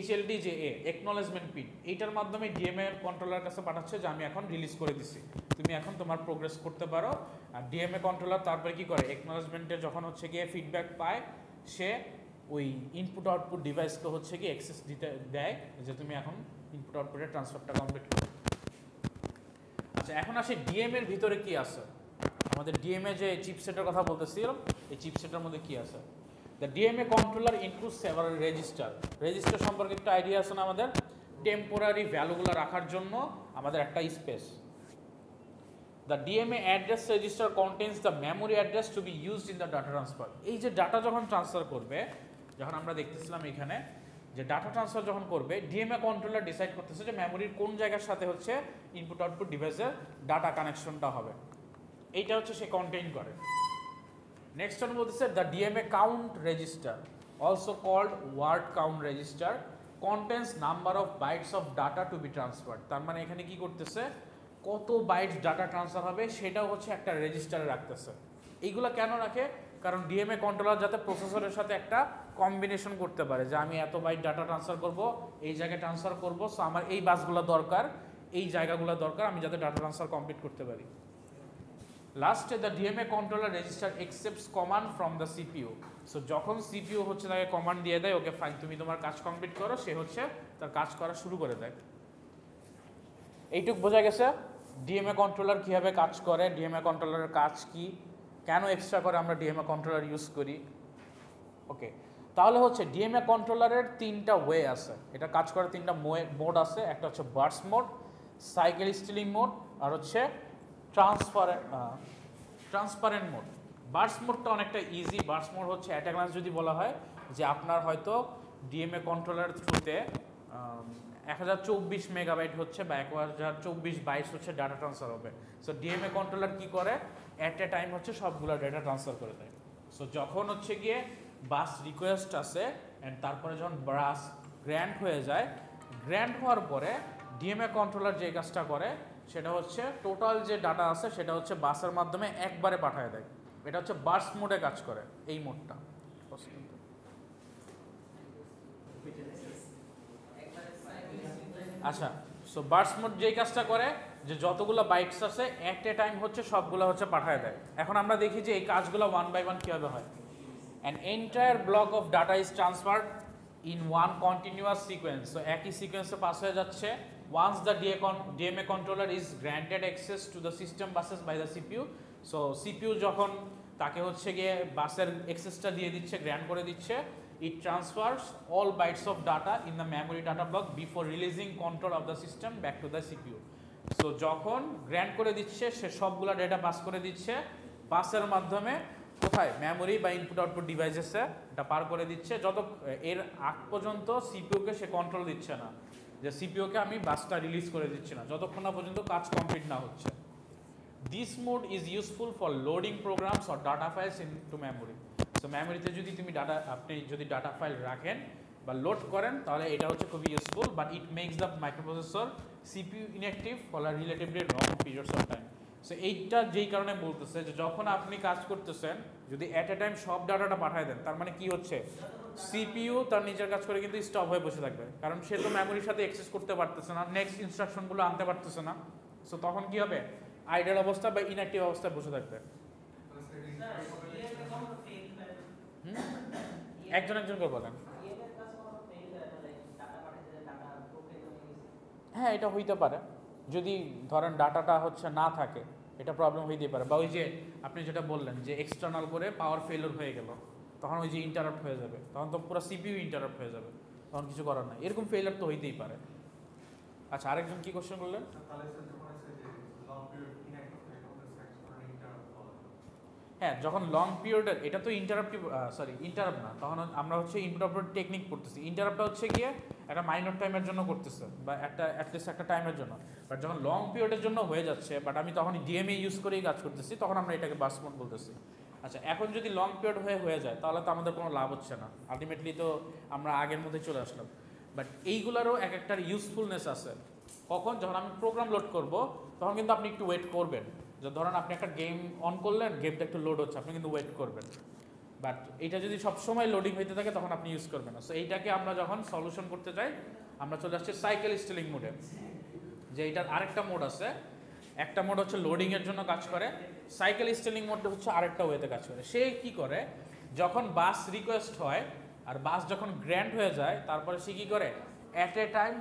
HLD যে একনলেজমেন্ট পিন, এইটার মাধ্যমে ডিএমএ কন্ট্রোলার কাছে পাঠাচ্ছে যে আমি এখন রিলিজ করে দিছি, তুমি এখন তোমার প্রোগ্রেস করতে পারো। আর ডিএমএ কন্ট্রোলার তারপরে কি করে, একনলেজমেন্টের যখন হচ্ছে গিয়ে ফিডব্যাক পায়, সে ওই ইনপুট আউটপুট ডিভাইসকে হচ্ছে কি অ্যাক্সেস দিতে দেয় যে তুমি এখন ইনপুট আউটপুটের ট্রান্সফারটা কমপ্লিট করো। আচ্ছা, এখন আসে ডিএমএর ভিতরে কি আছে। আমাদের ডিএমএ যে চিপসেটের কথা বলতেছিলাম, এই চিপসেটের মধ্যে কি আছে। The DMA controller includes several register. Register সম্পর্কে একটা আইডিয়া আছে না আমাদের, টেম্পোরারি ভ্যালুগুলো রাখার জন্য আমাদের একটা space. The DMA address register contains the memory address to be used in the data transfer. এই যে ডাটা যখন ট্রান্সফার করবে, যখন আমরা দেখতেছিলাম এখানে যে ডাটা ট্রান্সফার যখন করবে, ডিএমএ কন্ট্রোলার ডিসাইড করতেছে যে মেমোরির কোন জায়গার সাথে হচ্ছে ইনপুট আউটপুট ডিভাইসের ডাটা কানেকশনটা হবে, এইটা হচ্ছে সে কন্টেইন করে। নেক্সট one বলতেছে the DMA count register, also called word count register, contains number of bytes of data to be transferred. তার মানে এখানে কি করতেছে, কত বাইটস ডাটা ট্রান্সফার হবে সেটাও হচ্ছে একটা রেজিস্টারে রাখতেছে। এইগুলো কেন রাখে, কারণ ডিএমএ কন্ট্রোলার যাতে প্রসেসরের সাথে একটা কম্বিনেশন করতে পারে যে আমি এত বাইট ডাটা ট্রান্সফার করব, এই জায়গায় ট্রান্সফার করব, সো আমার এই বাসগুলো দরকার, এই জায়গাগুলো দরকার, আমি যাতে ডাটা ট্রান্সফার কমপ্লিট করতে পারি। লাস্টে the DMA controller register accepts command from the CPU. So যখন সিপিইউ হচ্ছে তাকে কমান্ড দিয়ে দেয়, ওকে ফাইন তুমি তোমার কাজ কমপ্লিট করো, সে হচ্ছে তার কাজ করা শুরু করে দেয়। এইটুক বোঝা গেছে ডিএমএ কন্ট্রোলার কীভাবে কাজ করে, ডিএমএ কন্ট্রোলারের কাজ কি, কেন এক্সট্রা করে আমরা ডিএমএ কন্ট্রোলার ইউজ করি। ওকে, তাহলে হচ্ছে ডিএমএ কন্ট্রোলারের তিনটা ওয়ে আছে, এটা কাজ করে তিনটা মোড আছে। একটা হচ্ছে burst mode, cycle stealing mode, আর হচ্ছে ট্রান্সপারেন্ট মোড। বার্স্ট মোডটা অনেকটা ইজি। বার্স্ট মোড হচ্ছে অ্যাট এ গ্লান্স যদি বলা হয় যে আপনার হয়তো ডিএমএ কন্ট্রোলার থ্রুতে 1024 মেগাবাইট হচ্ছে বা 1024 বাইটস হচ্ছে ডাটা ট্রান্সফার হবে। সো ডিএমএ কন্ট্রোলার কি করে, অ্যাট এ টাইম হচ্ছে সবগুলো ডেটা ট্রান্সফার করে দেয়। সো যখন হচ্ছে গিয়ে বাস রিকোয়েস্ট আসে অ্যান্ড তারপরে যখন বাস গ্র্যান্ট হয়ে যায়, গ্র্যান্ট হওয়ার পরে ডিএমএ কন্ট্রোলার যে কাজটা করে সেটা হচ্ছে টোটাল যে ডাটা আছে সেটা হচ্ছে বাসের মাধ্যমে একবারে পাঠিয়ে দেয়। এটা হচ্ছে বার্স্ট মোডে কাজ করে, এই মোডটা। আচ্ছা, সো বার্স্ট মোড যেই কাজটা করে যে যতগুলো বাইটস আছে অ্যাট এ টাইম হচ্ছে সবগুলো হচ্ছে পাঠিয়ে দেয়। এখন আমরা দেখি যে এই কাজগুলো ওয়ান বাই ওয়ান কীভাবে হয়। An entire block of data is transferred in one continuous sequence. So একই সিকোয়েন্সে পাস হয়ে যাচ্ছে। Once the DMA controller is granted access to the system buses by the CPU, so CPU যখন তাকে হচ্ছে গিয়ে বাসের অ্যাক্সেসটা দিয়ে দিচ্ছে, গ্র্যান্ট করে দিচ্ছে, it transfers all bytes of data in the memory data block before releasing control of the system back to the CPU. So যখন গ্র্যান্ট করে দিচ্ছে সে সবগুলো ডেটা পাস করে দিচ্ছে, পাসের মাধ্যমে কোথায় মেমোরি বা ইনপুট আউটপুট ডিভাইসেসে এটা পার করে দিচ্ছে, যত এর আগ পর্যন্ত সিপিইউকে সে কন্ট্রোল দিচ্ছে না, যে সিপিইউকে আমি বাসটা রিলিজ করে দিচ্ছি না যতক্ষণ না পর্যন্ত কাজ কমপ্লিট না হচ্ছে। This mode is useful for loading programs or data files into memory. So মেমোরিতে যদি তুমি আপনি যদি ডাটা ফাইল রাখেন বা লোড করেন তাহলে এটা হচ্ছে খুবই useful, but it makes the microprocessor CPU inactive for a relatively long periods of time. So এইটা যেই কারণে বলতেছে যে যখন আপনি কাজ করতেছেন যদি অ্যাট এ টাইম সব ডাটাটা পাঠিয়ে দেন, তার মানে কি হচ্ছে, সিপিইউ তার নিজের কাজ করে কিন্তু স্টপ হয়ে বসে থাকবে, কারণ সে তো মেমোরির সাথে অ্যাক্সেস করতে পারতেছে না, নেক্সট ইনস্ট্রাকশনগুলো আনতে পারতেছে না। সো তখন কি হবে, আইডল অবস্থা বা ইনঅ্যাক্টিভ অবস্থায় বসে থাকবে। একজন একজন করে বলেন। হ্যাঁ, এটা হইতে পারে, যদি ধরেন ডাটাটা হচ্ছে না থাকে এটা প্রবলেম হইতে পারে, বা ওই যে আপনি যেটা বললেন যে এক্সটার্নাল করে পাওয়ার ফেলিওর হয়ে গেল, তখন ওই যে ইন্টারাপ্ট হয়ে যাবে, তখন তো পুরো সিপিইউ ইন্টারাপ্ট হয়ে যাবে, তখন কিছু করার নাই, এরকম ফেলিওর তো হইতেই পারে। আচ্ছা, আরেকজন কি কোশ্চেন করলেন? হ্যাঁ, যখন লং পিরিয়ডের, এটা তো ইন্টারাপ্টিভ ইন্টারাপ্ট না, তখন আমরা হচ্ছে ইনপুট আউটপুট টেকনিক করতেছি। ইন্টারাপ্টটা হচ্ছে গিয়ে একটা মাইনর টাইমের জন্য করতেছে বা একটা অ্যাটলিস্ট একটা টাইমের জন্য, বাট যখন লং পিরিয়ডের জন্য হয়ে যাচ্ছে, বাট আমি তখন ডিএমএ ইউজ করেই কাজ করতেছি, তখন আমরা এটাকে বাস মোড বলতেছি। আচ্ছা, এখন যদি লং পিরিয়ড হয়ে যায় তাহলে তো আমাদের কোনো লাভ হচ্ছে না, আলটিমেটলি তো আমরা আগের মধ্যে চলে আসলাম। বাট এইগুলারও এক একটার ইউজফুলনেস আছে। কখন, যখন আমি প্রোগ্রাম লোড করব তখন কিন্তু আপনি একটু ওয়েট করবেন, যে ধরেন আপনি একটা গেম অন করলেন, গেমটা একটু লোড হচ্ছে, আপনি কিন্তু ওয়েট করবেন। বাট এটা যদি সবসময় লোডিং হইতে থাকে তখন আপনি ইউজ করবেন না। সো এইটাকে আমরা যখন সলিউশন করতে যাই আমরা চলে আসছি সাইকেল স্টিলিং মোডে, যে এটার আরেকটা মোড আছে। একটা মোড হচ্ছে লোডিংয়ের জন্য কাজ করে, সাইকেল স্টিলিং মোডটা হচ্ছে আরেকটা ওয়েতে কাজ করে। সে কি করে, যখন বাস রিকোয়েস্ট হয় আর বাস যখন গ্র্যান্ট হয়ে যায়, তারপরে সে কী করে, অ্যাট এ টাইম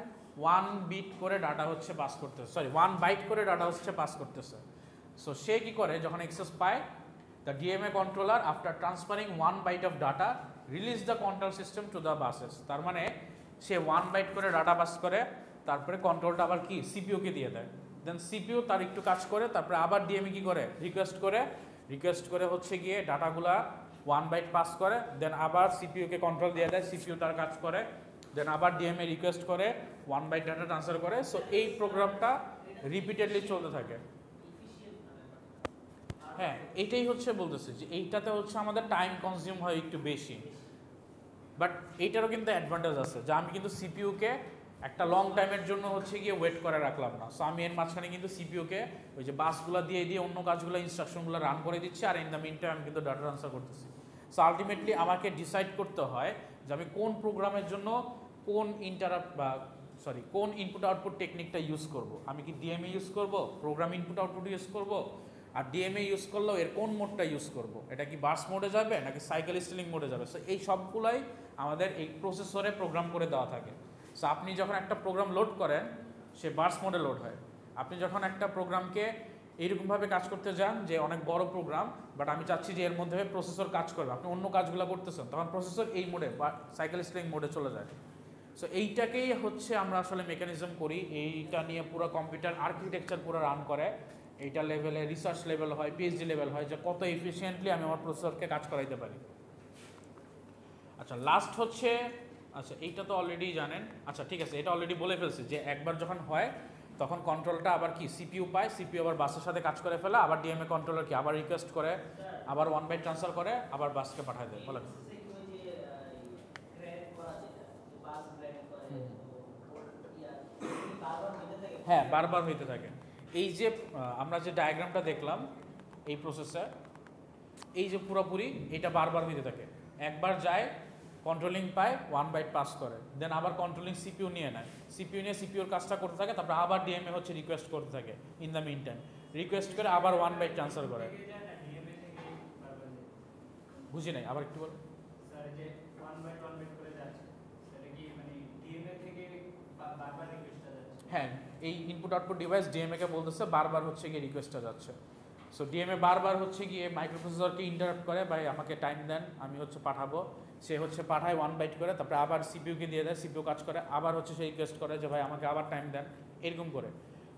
1 বিট করে ডাটা হচ্ছে পাস করতেছে, 1 বাইট করে ডাটা হচ্ছে পাস করতেছে। সো সে কি করে, যখন অ্যাক্সেস পায়, the DMA controller after transferring 1 byte of data release the control system to the buses. তার মানে সে 1 বাইট করে ডাটা পাস করে, তারপরে কন্ট্রোলটা আবার কি সিপিইউকে দিয়ে দেয়, দেন সিপিইউ তার একটু কাজ করে, তারপরে আবার ডিএমএ কি করে, রিকোয়েস্ট করে হচ্ছে গিয়ে ডাটাগুলা 1 বাইট পাস করে, দেন আবার সিপিইউকে কন্ট্রোল দিয়ে দেয়, সিপিইউ তার কাজ করে, দেন আবার ডিএমএ রিকোয়েস্ট করে 1 বাইট ডাটা ট্রান্সফার করে। সো এই প্রোগ্রামটা রিপিটেডলি চলতে থাকে। হ্যাঁ, এটাই হচ্ছে বলতেছে যে এইটাতে হচ্ছে আমাদের টাইম কনজিউম হয় একটু বেশি, বাট এইটারও কিন্তু অ্যাডভান্টেজ আছে, যে আমি কিন্তু সিপিইউকে একটা লং টাইমের জন্য হচ্ছে গিয়ে ওয়েট করে রাখলাম না। সো আমি এর মাঝখানে কিন্তু সিপিইউকে ওই যে বাসগুলো দিয়ে অন্য কাজগুলো ইনস্ট্রাকশনগুলো রান করে দিচ্ছি, আর ইন দ্য মিন টাইম আমি কিন্তু ডাটা ট্রান্সফার করতেছি। সো আলটিমেটলি আমাকে ডিসাইড করতে হয় যে আমি কোন প্রোগ্রামের জন্য কোন কোন ইনপুট আউটপুট টেকনিকটা ইউজ করব। আমি কি ডিএমএ ইউজ করব, প্রোগ্রাম ইনপুট আউটপুট ইউজ করব, আর ডিএমএ ইউজ করলেও এর কোন মোডটা ইউজ করব, এটা কি বাস মোডে যাবে নাকি সাইকেল স্টিলিং মোডে যাবে। সো এই সবগুলাই আমাদের এই প্রসেসরে প্রোগ্রাম করে দেওয়া থাকে। সো আপনি যখন একটা প্রোগ্রাম লোড করেন সে বাস মোডে লোড হয়। আপনি যখন একটা প্রোগ্রামকে এইরকমভাবে কাজ করতে যান যে অনেক বড় প্রোগ্রাম, বাট আমি চাচ্ছি যে এর মধ্যে প্রসেসর কাজ করবে, আপনি অন্য কাজগুলো করতেছেন, তখন প্রসেসর এই মোডে বা সাইকেল স্টিলিং মোডে চলে যায়। সো এইটাকেই হচ্ছে আমরা আসলে মেকানিজম করি, এইটা নিয়ে পুরো কম্পিউটার আর্কিটেকচার পুরো রান করে। এইটা লেভেলে রিসার্চ লেভেল হয়, পিএইচডি লেভেল হয়, যে কত এফিসিয়েন্টলি আমি আমার প্রসেসরকে কাজ করাইতে পারি। আচ্ছা, লাস্ট হচ্ছে, আচ্ছা এইটা তো অলরেডি জানেন। আচ্ছা ঠিক আছে, এটা অলরেডি বলে ফেলছি যে একবার যখন হয় তখন কন্ট্রোলটা আবার কি সিপিইউ পায়, সিপিইউ আবার বাসের সাথে কাজ করে ফেলে, আবার ডিএমএ কন্ট্রোলার কি আবার রিকোয়েস্ট করে, আবার 1 বাইট ট্রান্সফার করে, আবার বাসকে পাঠায় দেয়। বলেন। হ্যাঁ, বারবার হইতে থাকে। এই যে আমরা যে ডায়াগ্রামটা দেখলাম এই প্রসেসে, এই যে পুরোপুরি এটা বারবার হইতে থাকে। একবার যায়, কন্ট্রোলিং পায়, 1 বাইট পাস করে, দেন আবার কন্ট্রোলিং সিপিইউ নিয়ে নেয়, সিপিইউ নিয়ে সিপিইউর কাজটা করতে থাকে, তারপর আবার ডিএমএ হচ্ছে রিকোয়েস্ট করতে থাকে, in the mean time request করে আবার 1 বাইট ট্রান্সফার করে। বুঝি নাই, আবার একটু বলো। হ্যাঁ, এই ইনপুট আউটপুট ডিভাইস ডিএমএ কে বলতেছে বারবার হচ্ছে গিয়ে রিকোয়েস্টটা যাচ্ছে। সো ডিএমএ বারবার হচ্ছে গিয়ে মাইক্রোপ্রসেসরকে ইন্টারাপ্ট করে, ভাই আমাকে টাইম দেন, আমি হচ্ছে পাঠাবো। সে হচ্ছে পাঠায় 1 বাইট করে, তারপরে আবার সিপিইউকে দিয়ে দেয়, সিপিইউ কাজ করে, আবার হচ্ছে সে রিকোয়েস্ট করে যে ভাই আমাকে আবার টাইম দেন, এরকম করে।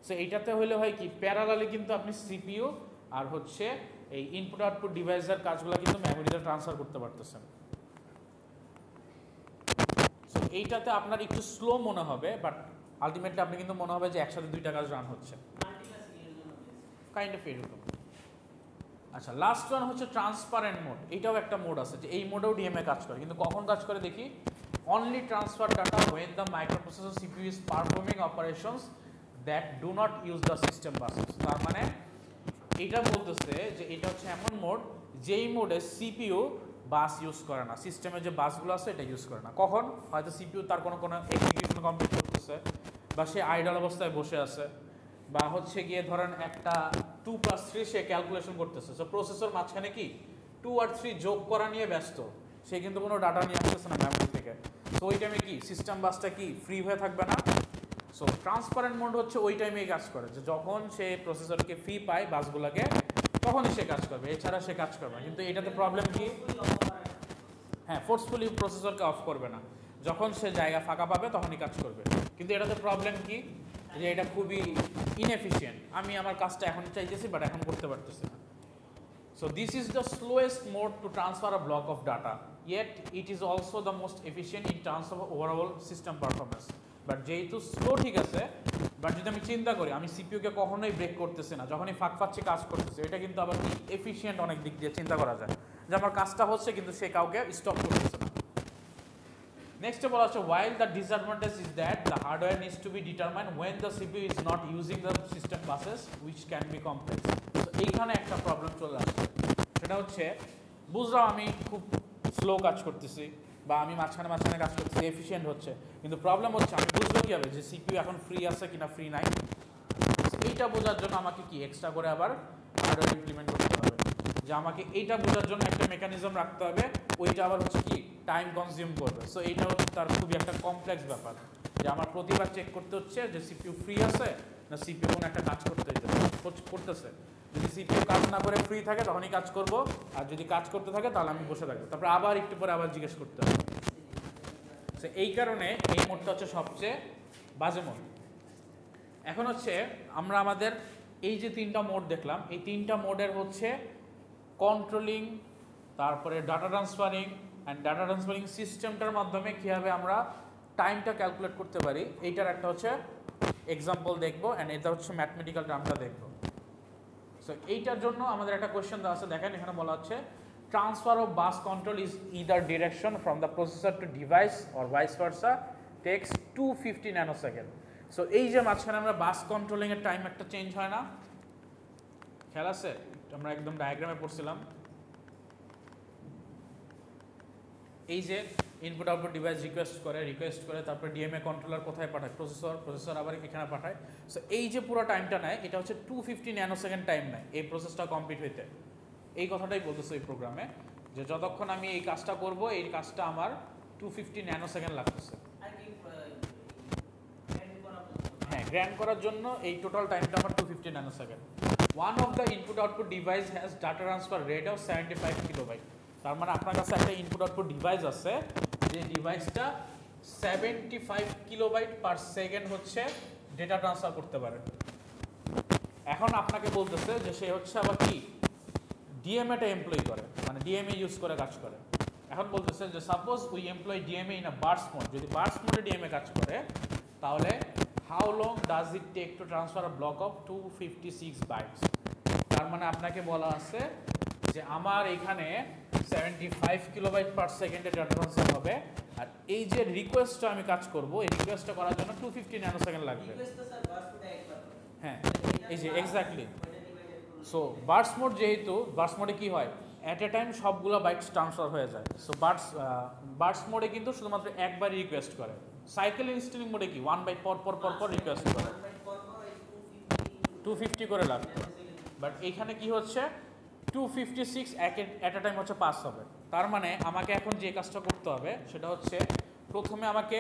সো এইটাতে হইলে হয় কি, প্যারালালি কিন্তু আপনি সিপিইউ আর হচ্ছে এই ইনপুট আউটপুট ডিভাইসের কাজগুলো কিন্তু মেমোরিতে ট্রান্সফার করতে পারতেছেন। সো এইটাতে আপনার একটু স্লো মনে হবে, বাট আলটিমেটলি আপনি কিন্তু মনে হবে যে একসাথে দুইটা কাজ রান হচ্ছে, কাইন্ড অফ এরকম। আচ্ছা, লাস্ট ওয়ান হচ্ছে ট্রান্সপারেন্ট মোড। এইটাও একটা মোড আছে যে এই মোডেও ডিএমএ কাজ করে, কিন্তু কখন কাজ করে দেখি, only transfer data when the microprocessor CPU is performing operations that do not use the system buses। তার মানে এটা বলতেছে যে এটা হচ্ছে এমন মোড যেই মোডে সিপিইউ বাস ইউজ করে না, সিস্টেমের যে বাসগুলো আছে এটা ইউজ করে না। কখন? হয়তো সিপিইউ তার কোনো এক্সিকিউশন কমপ্লিট করতেছে, বা সে আইডল অবস্থায় বসে আছে, বা হচ্ছে গিয়ে ধরেন একটা 2+3 সে ক্যালকুলেশন করতেছে। সো প্রসেসর মাঝখানে কি 2 আর 3 যোগ করা নিয়ে ব্যস্ত, সে কিন্তু কোনো ডাটা নিয়ে আসতেছে না মেমোরি থেকে। সো ওই টাইমে কি সিস্টেম বাসটা কি ফ্রি হয়ে থাকবে না। সো ট্রান্সপারেন্ট মোড হচ্ছে ওই টাইমেই কাজ করে, যে যখন সে প্রসেসরকে ফ্রি পায় বাসগুলোকে তখনই সে কাজ করবে, এছাড়া সে কাজ করবে না। কিন্তু এটাতে প্রবলেম কি, হ্যাঁ ফোর্সফুলি প্রসেসরকে অফ করবে না, যখন সে জায়গা ফাঁকা পাবে তখনই কাজ করবে। কিন্তু এটাতে প্রবলেম কি, যে এটা খুবই ইনএফিশিয়েন্ট, আমি আমার কাজটা এখন চাইতেছি বাট এখন করতে পারতেছি না। So this is the slowest mode to transfer a block of data, yet it is also the most efficient in terms of overall system performance. But যেহেতু স্লো ঠিক আছে, বাট যদি আমি চিন্তা করি আমি সিপিইউকে কখনোই ব্রেক করতেছি না, যখনই ফাঁক পাচ্ছি কাজ করতেছে, এটা কিন্তু আবার কি এফিশিয়েন্ট অনেক দিক দিয়ে চিন্তা করা যায়, যে আমার কাজটা হচ্ছে কিন্তু সে কাউকে স্টপ করতেছে না। নেক্সটে বলা হচ্ছে while the disadvantage is that the hardware needs to be determined when the CPU is not using the system buses which can be complex। তো এইখানে একটা প্রবলেম চলে আসছে, সেটা হচ্ছে বুঝলাম আমি খুব স্লো কাজ করতেছি বা আমি মাঝখানে কাজ করতেছি, এফিশিয়েন্ট হচ্ছে, কিন্তু প্রবলেম হচ্ছে আমি বুঝবো কীভাবে যে সিপিইউ এখন ফ্রি আছে কিনা ফ্রি নাই। এইটা বোঝার জন্য আমাকে কি এক্সট্রা করে আবার হার্ডওয়্যার ইমপ্লিমেন্ট করতে হবে, যে আমাকে এইটা বোঝার জন্য একটা মেকানিজম রাখতে হবে, ওইটা আবার হচ্ছে কি টাইম কনজিউম করবে। সো এইটা হচ্ছে তার খুবই একটা কমপ্লেক্স ব্যাপার, যে আমার প্রতিবার চেক করতে হচ্ছে যে সিপিইউ ফ্রি আছে না সিপিইউ কোনো একটা কাজ করতেছে। যদি সিপিইউ কাজ না করে ফ্রি থাকে তখনই কাজ করব, আর যদি কাজ করতে থাকে তাহলে আমি বসে থাকবো, তারপরে আবার একটু পরে আবার জিজ্ঞেস করতে হবে। সো এই কারণে এই মোডটা হচ্ছে সবচেয়ে বাজে মোড। এখন হচ্ছে আমরা আমাদের এই যে তিনটা মোড দেখলাম, এই তিনটা মোডের হচ্ছে কন্ট্রোলিং, তারপরে data transferring and data transferring সিস্টেমটার মাধ্যমে কীভাবে আমরা টাইমটা ক্যালকুলেট করতে পারি, এইটার একটা হচ্ছে এক্সাম্পল দেখবো, অ্যান্ড এটা হচ্ছে ম্যাথমেটিক্যাল টার্মটা দেখবো। সো এইটার জন্য আমাদের একটা কোয়েশ্চেন দেওয়া আছে, দেখেন এখানে বলা হচ্ছে transfer of bus control is either direction from the processor to device or vice versa takes 250 nanosecond. So এই যে মাঝখানে আমরা বাস কন্ট্রোলিংয়ের টাইম একটা চেঞ্জ হয় না, খেয়াল আছে, আমরা একদম ডায়াগ্রামে পড়ছিলাম। এই যে ইনপুট আউটপুট ডিভাইস রিকোয়েস্ট করে তারপরে ডিএমএ কন্ট্রোলার কোথায় পাঠায়, প্রসেসর আবার এখানে পাঠায়। সো এই যে পুরো টাইমটা নেয় এটা হচ্ছে 250 ন্যানোসেকেন্ড টাইম নেয় এই প্রসেসটা কমপ্লিট হইতে। এই কথাটাই বলতেছে এই প্রোগ্রামে, যে যতক্ষণ আমি এই কাজটা করব এই কাজটা আমার 250 ন্যানোসেকেন্ড লাগতেছে। হ্যাঁ, গ্র্যান্ড করার জন্য এই টোটাল টাইমটা আমার 250 nanosecond. One of the input output device has data transfer rate of 75 kilobyte. তার মানে আপনার কাছে একটা ইনপুট আউটপুট ডিভাইস আছে, যে ডিভাইসটা 75 কিলোবাইট পার সেকেন্ড হচ্ছে ডেটা ট্রান্সফার করতে পারে। এখন আপনাকে বলতেছে যে সে হচ্ছে আবার কি ডিএমএটা এমপ্লয় করে, মানে ডিএমএ ইউজ করে কাজ করে। এখন বলতেছে যে suppose we employ DMA in a burst mode, যদি বার্স্ট মোডে ডিএমএ কাজ করে তাহলে how long does it take to transfer a block of 256 bytes. তার মানে আপনাকে বলা আছে যে আমার এখানে 75 কিলোবাইট পার সেকেন্ডে ডাটা ট্রান্সফার হবে, আর এই যে রিকোয়েস্টটা আমি কাজ করব এই রিকোয়েস্টটা করার জন্য 250 ন্যানোসেকেন্ড লাগবে। হ্যাঁ, এই যে এক্স্যাক্টলি। সো বার্স্ট মোড, যেহেতু বার্স্ট মোডে কি হয় অ্যাট এ টাইম সবগুলো বাইটস ট্রান্সফার হয়ে যায়। সো বার্স্ট মোডে কিন্তু শুধুমাত্র একবার রিকোয়েস্ট করে, সাইকেল ইনস্ট্যান্ট মোডে কি 1 বাইট পর রিকোয়েস্ট করে 250 করে লাগবে। বাট এখানে কি হচ্ছে 256 অ্যাট এ টাইম হচ্ছে পাস হবে। তার মানে আমাকে এখন যে কাজটা করতে হবে সেটা হচ্ছে প্রথমে আমাকে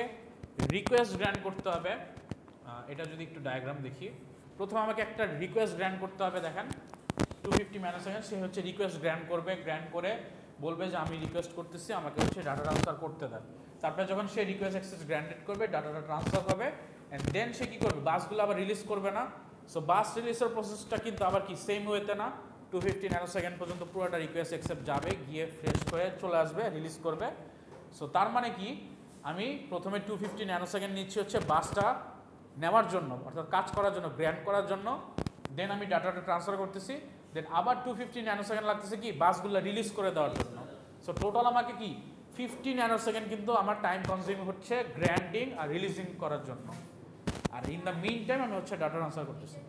রিকোয়েস্ট গ্র্যান্ট করতে হবে। এটা যদি একটু ডায়াগ্রাম দেখি, প্রথমে আমাকে একটা রিকোয়েস্ট গ্র্যান্ট করতে হবে। দেখেন 250 ন্যানোসেকেন্ড সে হচ্ছে রিকোয়েস্ট গ্র্যান্ট করবে, গ্র্যান্ট করে বলবে যে আমি রিকোয়েস্ট করতেছি, আমাকে হচ্ছে ডাটা ট্রান্সফার করতে দেন। তারপরে যখন সে রিকোয়েস্ট অ্যাক্সেস গ্র্যান্টেড করবে, ডাটাটা ট্রান্সফার হবে, অ্যান্ড দেন সে কী করবে বাসগুলো আবার রিলিজ করবে না। সো বাস রিলিজের প্রসেসটা কিন্তু আবার কি সেম ওয়েতে না, 250 ন্যানো সেকেন্ড পর্যন্ত পুরোটা রিকোয়েস্ট অ্যাকসেপ্ট যাবে, গিয়ে ফ্রেশ হয়ে চলে আসবে, রিলিজ করবে। সো তার মানে কি, আমি প্রথমে 250 ন্যানো সেকেন্ড নিচ্ছি হচ্ছে বাসটা নেওয়ার জন্য, অর্থাৎ কাজ করার জন্য, গ্র্যান্ড করার জন্য। দেন আমি ডাটাটা ট্রান্সফার করতেছি, দেন আবার 250 ন্যানো সেকেন্ড লাগতেছে কি বাসগুলো রিলিজ করে দেওয়ার জন্য। সো টোটাল আমাকে কি 50 ন্যানো সেকেন্ড কিন্তু আমার টাইম কনজিউম হচ্ছে গ্র্যান্ডিং আর রিলিজিং করার জন্য। আর ইন দ্য মিন টাইম আমি হচ্ছে ডাটা ট্রান্সফার করতেছি।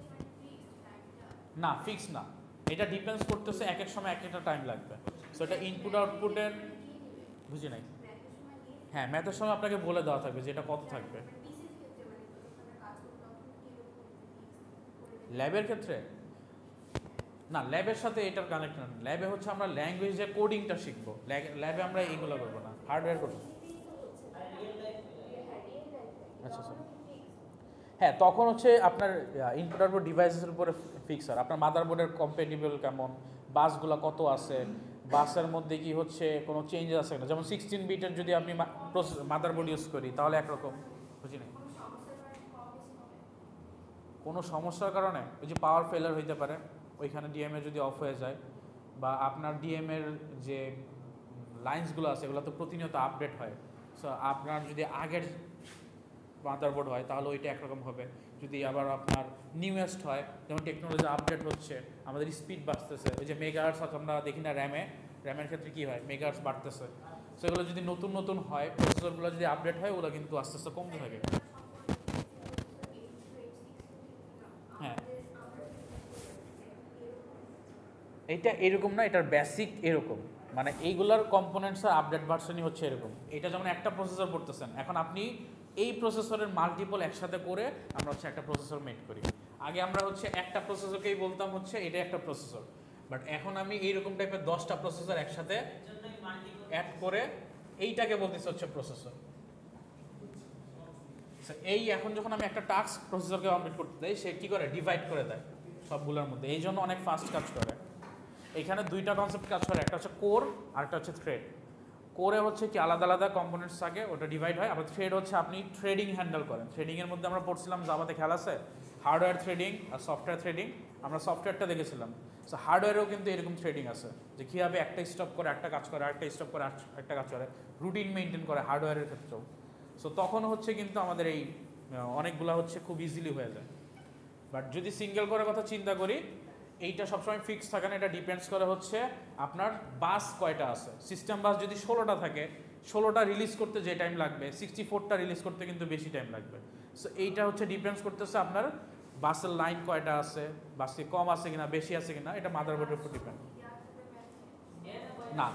না, ফিক্স না, এটা ডিপেন্ডস করতেছে এক এক সময় এক একটা টাইম লাগবে। সো এটা ইনপুট আউটপুটের, বুঝি নাই। হ্যাঁ, ম্যাথের সময় আপনাকে বলে দেওয়া থাকবে যে এটা কত থাকবে। ল্যাবের ক্ষেত্রে না, ল্যাবের সাথে এটার কানেকশন। ল্যাবে হচ্ছে আমরা ল্যাঙ্গুয়েজে কোডিংটা শিখবো, ল্যাবে আমরা এইগুলো করবো না, হার্ডওয়্যার করবো। আচ্ছা স্যার, হ্যাঁ তখন হচ্ছে আপনার ইনপুট আউটপুট ডিভাইসের উপরে ফিক্স হয়, আপনার মাদারবোর্ডের কম্পেটিবল কেমন, বাসগুলো কত আছে, বাসের মধ্যে কি হচ্ছে কোনো চেঞ্জ আছে না। যেমন 16 বিটের যদি আপনি মাদারবোর্ড ইউজ করি তাহলে একরকম, বুঝি না। কোনো সমস্যার কারণে ওই যে পাওয়ার ফেলার হইতে পারে, ওইখানে ডিএমএ যদি অফ হয়ে যায়, বা আপনার ডিএমএর যে লাইন্সগুলো আছে এগুলো তো প্রতিনিয়ত আপডেট হয়। সো আপনার যদি আগের মাদারবোর্ড হয় তাহলে ওইটা একরকম হবে, যদি আবার আপনার নিউয়েস্ট হয়, যেমন টেকনোলজি আপডেট হচ্ছে, আমাদের স্পিড বাড়তেছে, ওই যে মেগাহার্টজ আমরা দেখি না র্যামের ক্ষেত্রে কী হয়, মেগাহার্টজ বাড়তেছে। সো এগুলো যদি নতুন নতুন হয়, প্রসেসরগুলো যদি আপডেট হয়, ওগুলো কিন্তু আস্তে আস্তে কমতে থাকে। হ্যাঁ, এইটা এরকম না, এটার বেসিক এরকম, মানে এইগুলোর কম্পোনেন্টসের আপডেট ভার্সনই হচ্ছে এরকম। এটা যেমন একটা প্রসেসর পড়তেছেন, এখন আপনি এই প্রসেসরের মাল্টিপল একসাথে করে আমরা হচ্ছে একটা প্রসেসর মেক করি। আগে আমরা হচ্ছে একটা প্রসেসরকেই বলতাম হচ্ছে এটা একটা প্রসেসর, বাট এখন আমি এইরকম টাইপের 10টা প্রসেসর একসাথে অ্যাড করে এইটাকে বলতেছি হচ্ছে প্রসেসর। এই এখন যখন আমি একটা টাস্ক প্রসেসরকে কমপ্লিট করতে দেই, সে কী করে ডিভাইড করে দেয় সবগুলোর মধ্যে, এই জন্য অনেক ফাস্ট কাজ করে। এখানে দুইটা কনসেপ্ট কাজ করে, একটা হচ্ছে কোর আর একটা হচ্ছে থ্রেড। কোরে হচ্ছে কি আলাদা আলাদা কম্পোনেন্টস থাকে, ওটা ডিভাইড হয়। আবার থ্রেড হচ্ছে আপনি ট্রেডিং হ্যান্ডেল করেন। ট্রেডিংয়ের মধ্যে আমরা পড়ছিলাম জাভাতে খেয়াল আছে, হার্ডওয়্যার থ্রেডিং আর সফটওয়্যার থ্রেডিং, আমরা সফটওয়্যারটা দেখেছিলাম। সো হার্ডওয়্যারেও কিন্তু এরকম থ্রেডিং আছে, যে কীভাবে একটা স্টপ করে একটা কাজ করে, একটা স্টপ করে একটা কাজ করে, রুটিন মেনটেন করে হার্ডওয়্যারের ক্ষেত্রেও। সো তখন হচ্ছে কিন্তু আমাদের এই অনেকগুলো হচ্ছে খুব ইজিলি হয়ে যায়। বাট যদি সিঙ্গেল করার কথা চিন্তা করি, এইটা সবসময় ফিক্স থাকে না, এটা ডিপেন্ডস করে হচ্ছে আপনার বাস কয়টা আছে। সিস্টেম বাস যদি 16টা থাকে, 16টা রিলিজ করতে যে টাইম লাগবে, 64টা রিলিজ করতে কিন্তু বেশি টাইম লাগবে। সো এইটা হচ্ছে ডিপেন্ডস করতেছে আপনার বাসের লাইন কয়টা আছে, বাসে কম আছে কিনা, বেশি আছে কিনা, এটা মাদারবোর্ডের উপর ডিপেন্ড। না,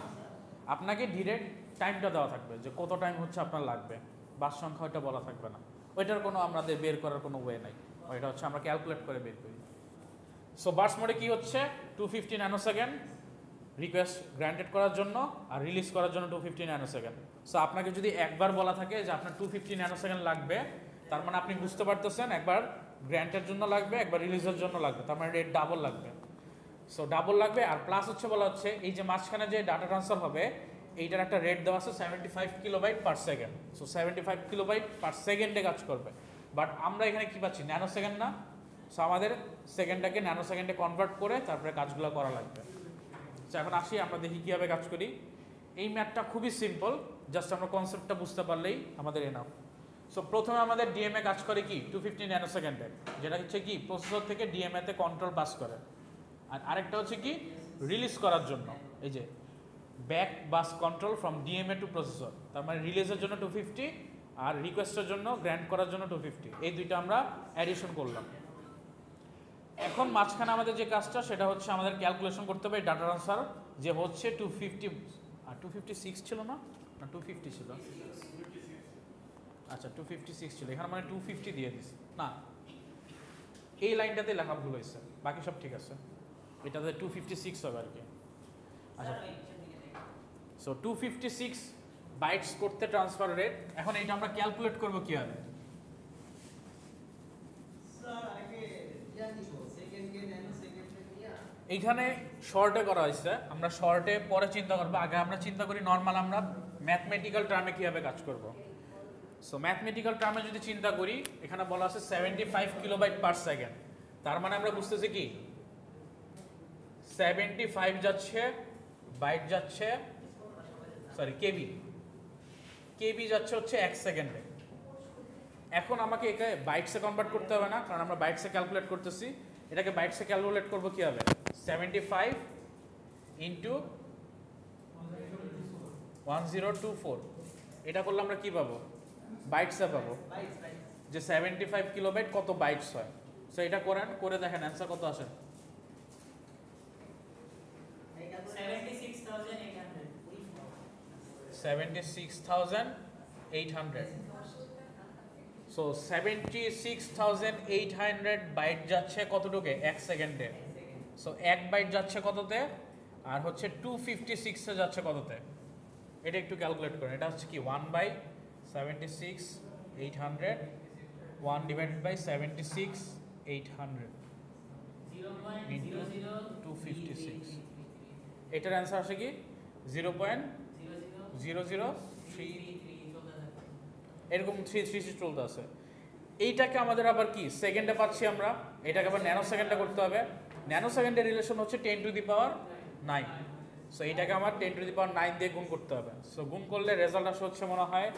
আপনাকে ডিরেক্ট টাইমটা দেওয়া থাকবে যে কত টাইম হচ্ছে আপনার লাগবে, বাস সংখ্যা ওইটা বলা থাকবে না। ওইটার কোনো আমাদের বের করার কোনো ওয়ে নাই, ওইটা হচ্ছে আমরা ক্যালকুলেট করে বের করি। সো বার্স্ট মোডে কি হচ্ছে 250 ন্যানো সেকেন্ড রিকোয়েস্ট গ্র্যান্টেড করার জন্য, আর রিলিজ করার জন্য 250 ন্যানো সেকেন্ড। সো আপনাকে যদি একবার বলা থাকে যে আপনার 250 ন্যানো সেকেন্ড লাগবে, তার মানে আপনি বুঝতে পারতেছেন একবার গ্র্যান্টের জন্য লাগবে, একবার রিলিজের জন্য লাগবে, তার মানে রেট ডাবল লাগবে। সো ডাবল লাগবে, আর প্লাস হচ্ছে বলা হচ্ছে এই যে মাঝখানে যে ডাটা ট্রান্সফার হবে, এইটার একটা রেট দেওয়া আছে 75 kilobyte per second. So 75 kilobyte per সেকেন্ডে কাজ করবে। বাট আমরা এখানে কি পাচ্ছি, ন্যানো সেকেন্ড না। সো আমাদের সেকেন্ডটাকে ন্যানো সেকেন্ডে কনভার্ট করে তারপরে কাজগুলো করা লাগবে। সো এখন আসি, আমরা দেখি কীভাবে কাজ করি। এই ম্যাথটা খুবই সিম্পল, জাস্ট আমরা কনসেপ্টটা বুঝতে পারলেই আমাদের এনাফ। সো প্রথমে আমাদের ডিএমএ কাজ করে কি 250 ন্যানো সেকেন্ডে, যেটা হচ্ছে কি প্রসেসর থেকে ডিএমএতে কন্ট্রোল পাস করে। আর আরেকটা হচ্ছে কি রিলিজ করার জন্য, এই যে back bus control from DMA to processor, তার মানে রিলিজের জন্য 250 আর রিকোয়েস্টের জন্য গ্র্যান্ট করার জন্য 250, এই দুইটা আমরা অ্যাডিশন করলাম। এখন মাঝখানে আমাদের যে কাজটা সেটা হচ্ছে আমাদের ক্যালকুলেশন করতে হবে ডাটা ট্রান্সফার, যে হচ্ছে 250 আর 256 ছিল না, 250 ছিল, আচ্ছা 256 ছিল, এখানে মানে 250 দিয়ে দিছি না, এই লাইনটাতে লেখা ভুল হয়েছে, বাকি সব ঠিক আছে, এটাতে 256 হবে আর কি। আচ্ছা, সো 256 বাইটস করতে ট্রান্সফার রেট। এখন এটা আমরা ক্যালকুলেট করবো কীভাবে, এইখানে শর্টে করা হয়েছে, আমরা শর্টে পরে চিন্তা করবো, আগে আমরা চিন্তা করি নর্মাল আমরা ম্যাথমেটিক্যাল টার্মে কীভাবে কাজ করব। সো ম্যাথমেটিক্যাল টার্মে যদি চিন্তা করি, এখানে বলা আছে 75 কিলোবাইট পার সেকেন্ড, তার মানে আমরা বুঝতেছি কি 75 যাচ্ছে, বাইট যাচ্ছে, সরি কেবি, কেবি যাচ্ছে হচ্ছে 1 সেকেন্ডে। এখন আমাকে একে বাইটসে কনভার্ট করতে হবে না, কারণ আমরা বাইটসে ক্যালকুলেট করতেছি। এটাকে বাইটসে ক্যালকুলেট করবো কীভাবে? 75 ইন্টু 1024, এটা করলে আমরা কি পাবো? বাইটসে পাবো, যে 75 কিলোবাইট কত বাইটস হয়। সো এটা করেন, করে দেখেন অ্যান্সার কত আসে। 76,800। সো 76,800 বাইট যাচ্ছে কতটুকু? 1 সেকেন্ডে। সো 1 বাইট যাচ্ছে কততে? আর হচ্ছে 256 এ যাচ্ছে কততে? এটা একটু ক্যালকুলেট করেন। এটা হচ্ছে কি 1/76,800, 1 ডিভাইডেড বাই 76,800 ইন্টু 256। এটার অ্যান্সার আসে কি 0.003, এরকম 336 চলতে আছে। এইটাকে আমাদের আবার কি সেকেন্ডে পাচ্ছি আমরা, এটাকে আবার ন্যানো সেকেন্ডে করতে হবে। ন্যানো সেকেন্ডের রিলেশন হচ্ছে 10 টু দি পাওয়ার 9। সো এইটাকে আমার 10 টু দি পাওয়ার 9 দিয়ে গুণ করতে হবে। সো গুণ করলে রেজাল্ট আসে হচ্ছে মনে হয়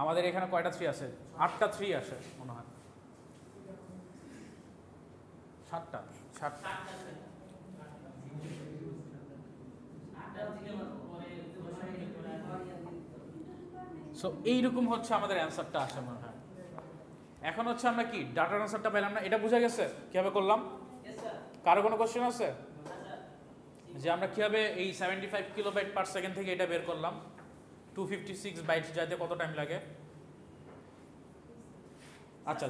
আমাদের এখানে কয়টা 3 আছে? 8টা 3 আসে মনে হয়, 7টা। সো এইরকম হচ্ছে আমাদের অ্যান্সারটা আসে মনে হয়। এখন হচ্ছে আমরা কি ডাটার অ্যান্সারটা পেলাম না, এটা বোঝা গেছে কিভাবে করলাম? কারো কোনো কোশ্চেন আছে যে আমরা কিভাবে এই 75 কিলোবাইট পার সেকেন্ড থেকে এটা বের করলাম? 256 বাইটস যাইতে কত টাইম লাগে? আচ্ছা,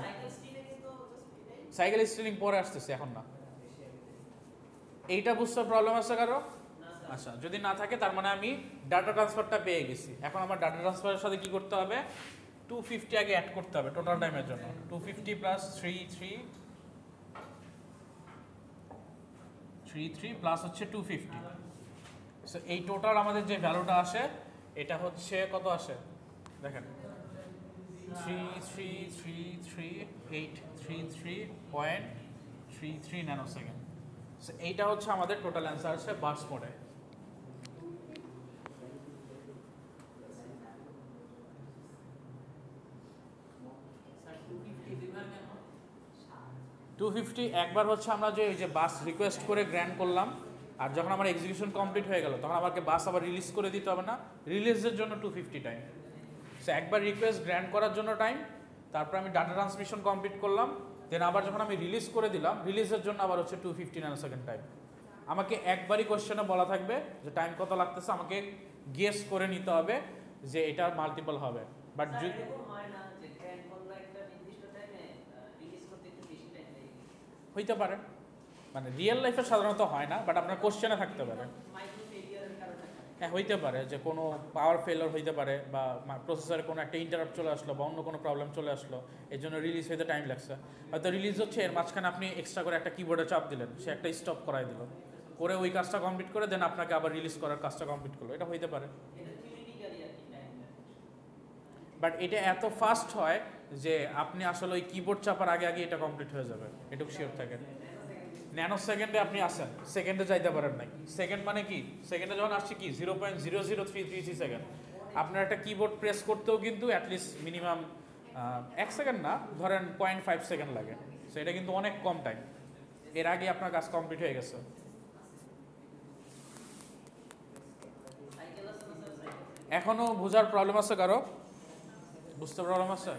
সাইকেল স্টিলিং পরে আসতেছে, এখন না। এইটা বুঝতে প্রবলেম আছে কারো? আচ্ছা, যদি না থাকে তার মানে আমি ডাটা ট্রান্সফারটা পেয়ে গেছি। এখন আমার ডাটা ট্রান্সফারের সাথে কি করতে হবে? 250 আগে অ্যাড করতে হবে টোটাল টাইমের জন্য। 250 প্লাস 33 প্লাস হচ্ছে 250। সো এই টোটাল আমাদের যে ভ্যালুটা আসে এটা হচ্ছে কত আসে দেখেন, 3333833.33 ন্যানো সেকেন্ড। সো এইটা হচ্ছে আমাদের টোটাল অ্যান্সার আছে বার্স মোডে। একবার হচ্ছে আমরা যে বাস রিকোয়েস্ট করে গ্র্যান্ড করলাম, আর যখন আমার এক্সিকিউশন কমপ্লিট হয়ে গেল তখন আমাকে বাস আবার রিলিজ করে দিতে হবে না, রিলিজের জন্য 250 টাইম। সো একবার রিকোয়েস্ট গ্র্যান্ড করার জন্য টাইম, তারপর আমি ডাটা ট্রান্সমিশন কমপ্লিট করলাম, দেন আবার যখন আমি রিলিজ করে দিলাম রিলিজের জন্য আবার হচ্ছে 250 ন্যানো সেকেন্ড টাইম। আমাকে একবারই কোশ্চেনে বলা থাকবে যে টাইম কত লাগতেছে, আমাকে গেস করে নিতে হবে যে এটা মাল্টিপল হবে। বাট হইতে পারে, মানে রিয়েল লাইফে সাধারণত হয় না, বাট আপনার কোশ্চেনে থাকতে পারে। হ্যাঁ, হইতে পারে যে কোনো পাওয়ার ফেলার হইতে পারে, বা প্রসেসরে কোনো একটা ইন্টারাপ্ট চলে আসলো, বা অন্য কোনো প্রবলেম চলে আসলো, এর জন্য রিলিজ হইতে টাইম লাগছে। হয়তো রিলিজ হচ্ছে, এর মাঝখানে আপনি এক্সট্রা করে একটা কিবোর্ডে চাপ দিলেন, সে একটা স্টপ করাই দিল, করে ওই কাজটা কমপ্লিট করে দেন আপনাকে আবার রিলিজ করার কাজটা কমপ্লিট করলো, এটা হইতে পারে। বাট এটা এত ফাস্ট হয় যে আপনি আসলে ওই কিবোর্ড চাপার আগে আগে এটা কমপ্লিট হয়ে যাবে, এটুকু শিওর থাকেন। ন্যানো সেকেন্ডে আপনি আসেন, সেকেন্ডে যাইতে পারেন নাই। সেকেন্ড মানে কি, সেকেন্ডে যখন আসছে কি 0.00333 সেকেন্ড, আপনার একটা কিবোর্ড প্রেস করতেও কিন্তু অ্যাটলিস্ট মিনিমাম 1 সেকেন্ড না, ধরেন 0.5 সেকেন্ড লাগে। সো এটা কিন্তু অনেক কম টাইম, এর আগে আপনার কাজ কমপ্লিট হয়ে গেছে। এখনো বোঝার প্রবলেম আছে কারো? বুঝতে প্রবলেম আছে?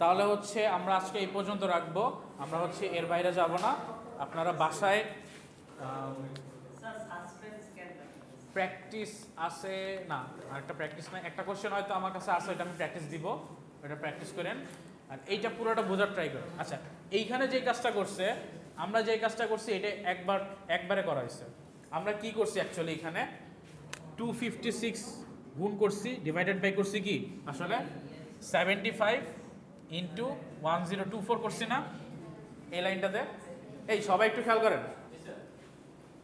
তাহলে হচ্ছে আমরা আজকে এই পর্যন্ত রাখবো, আমরা হচ্ছে এর বাইরে যাব না। আপনারা বাসায় প্র্যাকটিস আছে না, আরেকটা প্র্যাকটিস না, একটা কোশ্চেন হয়তো আমার কাছে আছে, এটা আমি প্র্যাকটিস দিব, এটা প্র্যাকটিস করেন, আর এইটা পুরোটা বোঝার ট্রাই করেন। আচ্ছা, এইখানে যে কাজটা করছে, আমরা যে কাজটা করছি এটা একবারে করা হয়েছে। আমরা কি করছি অ্যাকচুয়ালি, এখানে 256 গুণ করছি, ডিভাইডেড বাই করছি কি আসলে 75 ইন্টু 1024 করছি না এই লাইনটাতে। এই সবাই একটু খেয়াল করেন,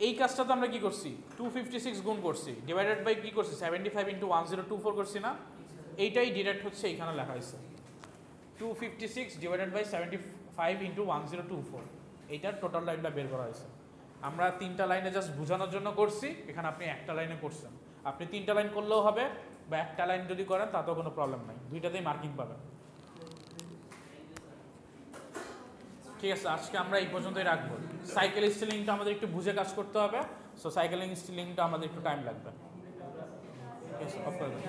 এই কাজটা তো আমরা কি করছি 256 গুণ করছি, ডিভাইডেড বাই কি করছি 75 ইন্টু 1024 করছি না, এইটাই ডিরেক্ট হচ্ছে এইখানে লেখা হয়েছে 256 ডিভাইডেড বাই 75 ইন্টু 1024। এইটার টোটাল টাইমটা বের করা হয়েছে। আমরা 3টা লাইনে জাস্ট বোঝানোর জন্য করছি, এখানে আপনি একটা লাইনে করছেন। আপনি 3টা লাইন করলেও হবে, বা একটা লাইন যদি করেন তাতেও কোনো প্রবলেম নাই, দুইটাতেই মার্কিং পাবেন। ঠিক আছে, আজকে আমরা এই পর্যন্তই রাখবো। সাইকেল স্টিলিংটা আমাদের একটু বুঝে কাজ করতে হবে, সো সাইকেলিং স্টিলিংটা আমাদের একটু টাইম লাগবে। ঠিক আছে, অফ করে দেন।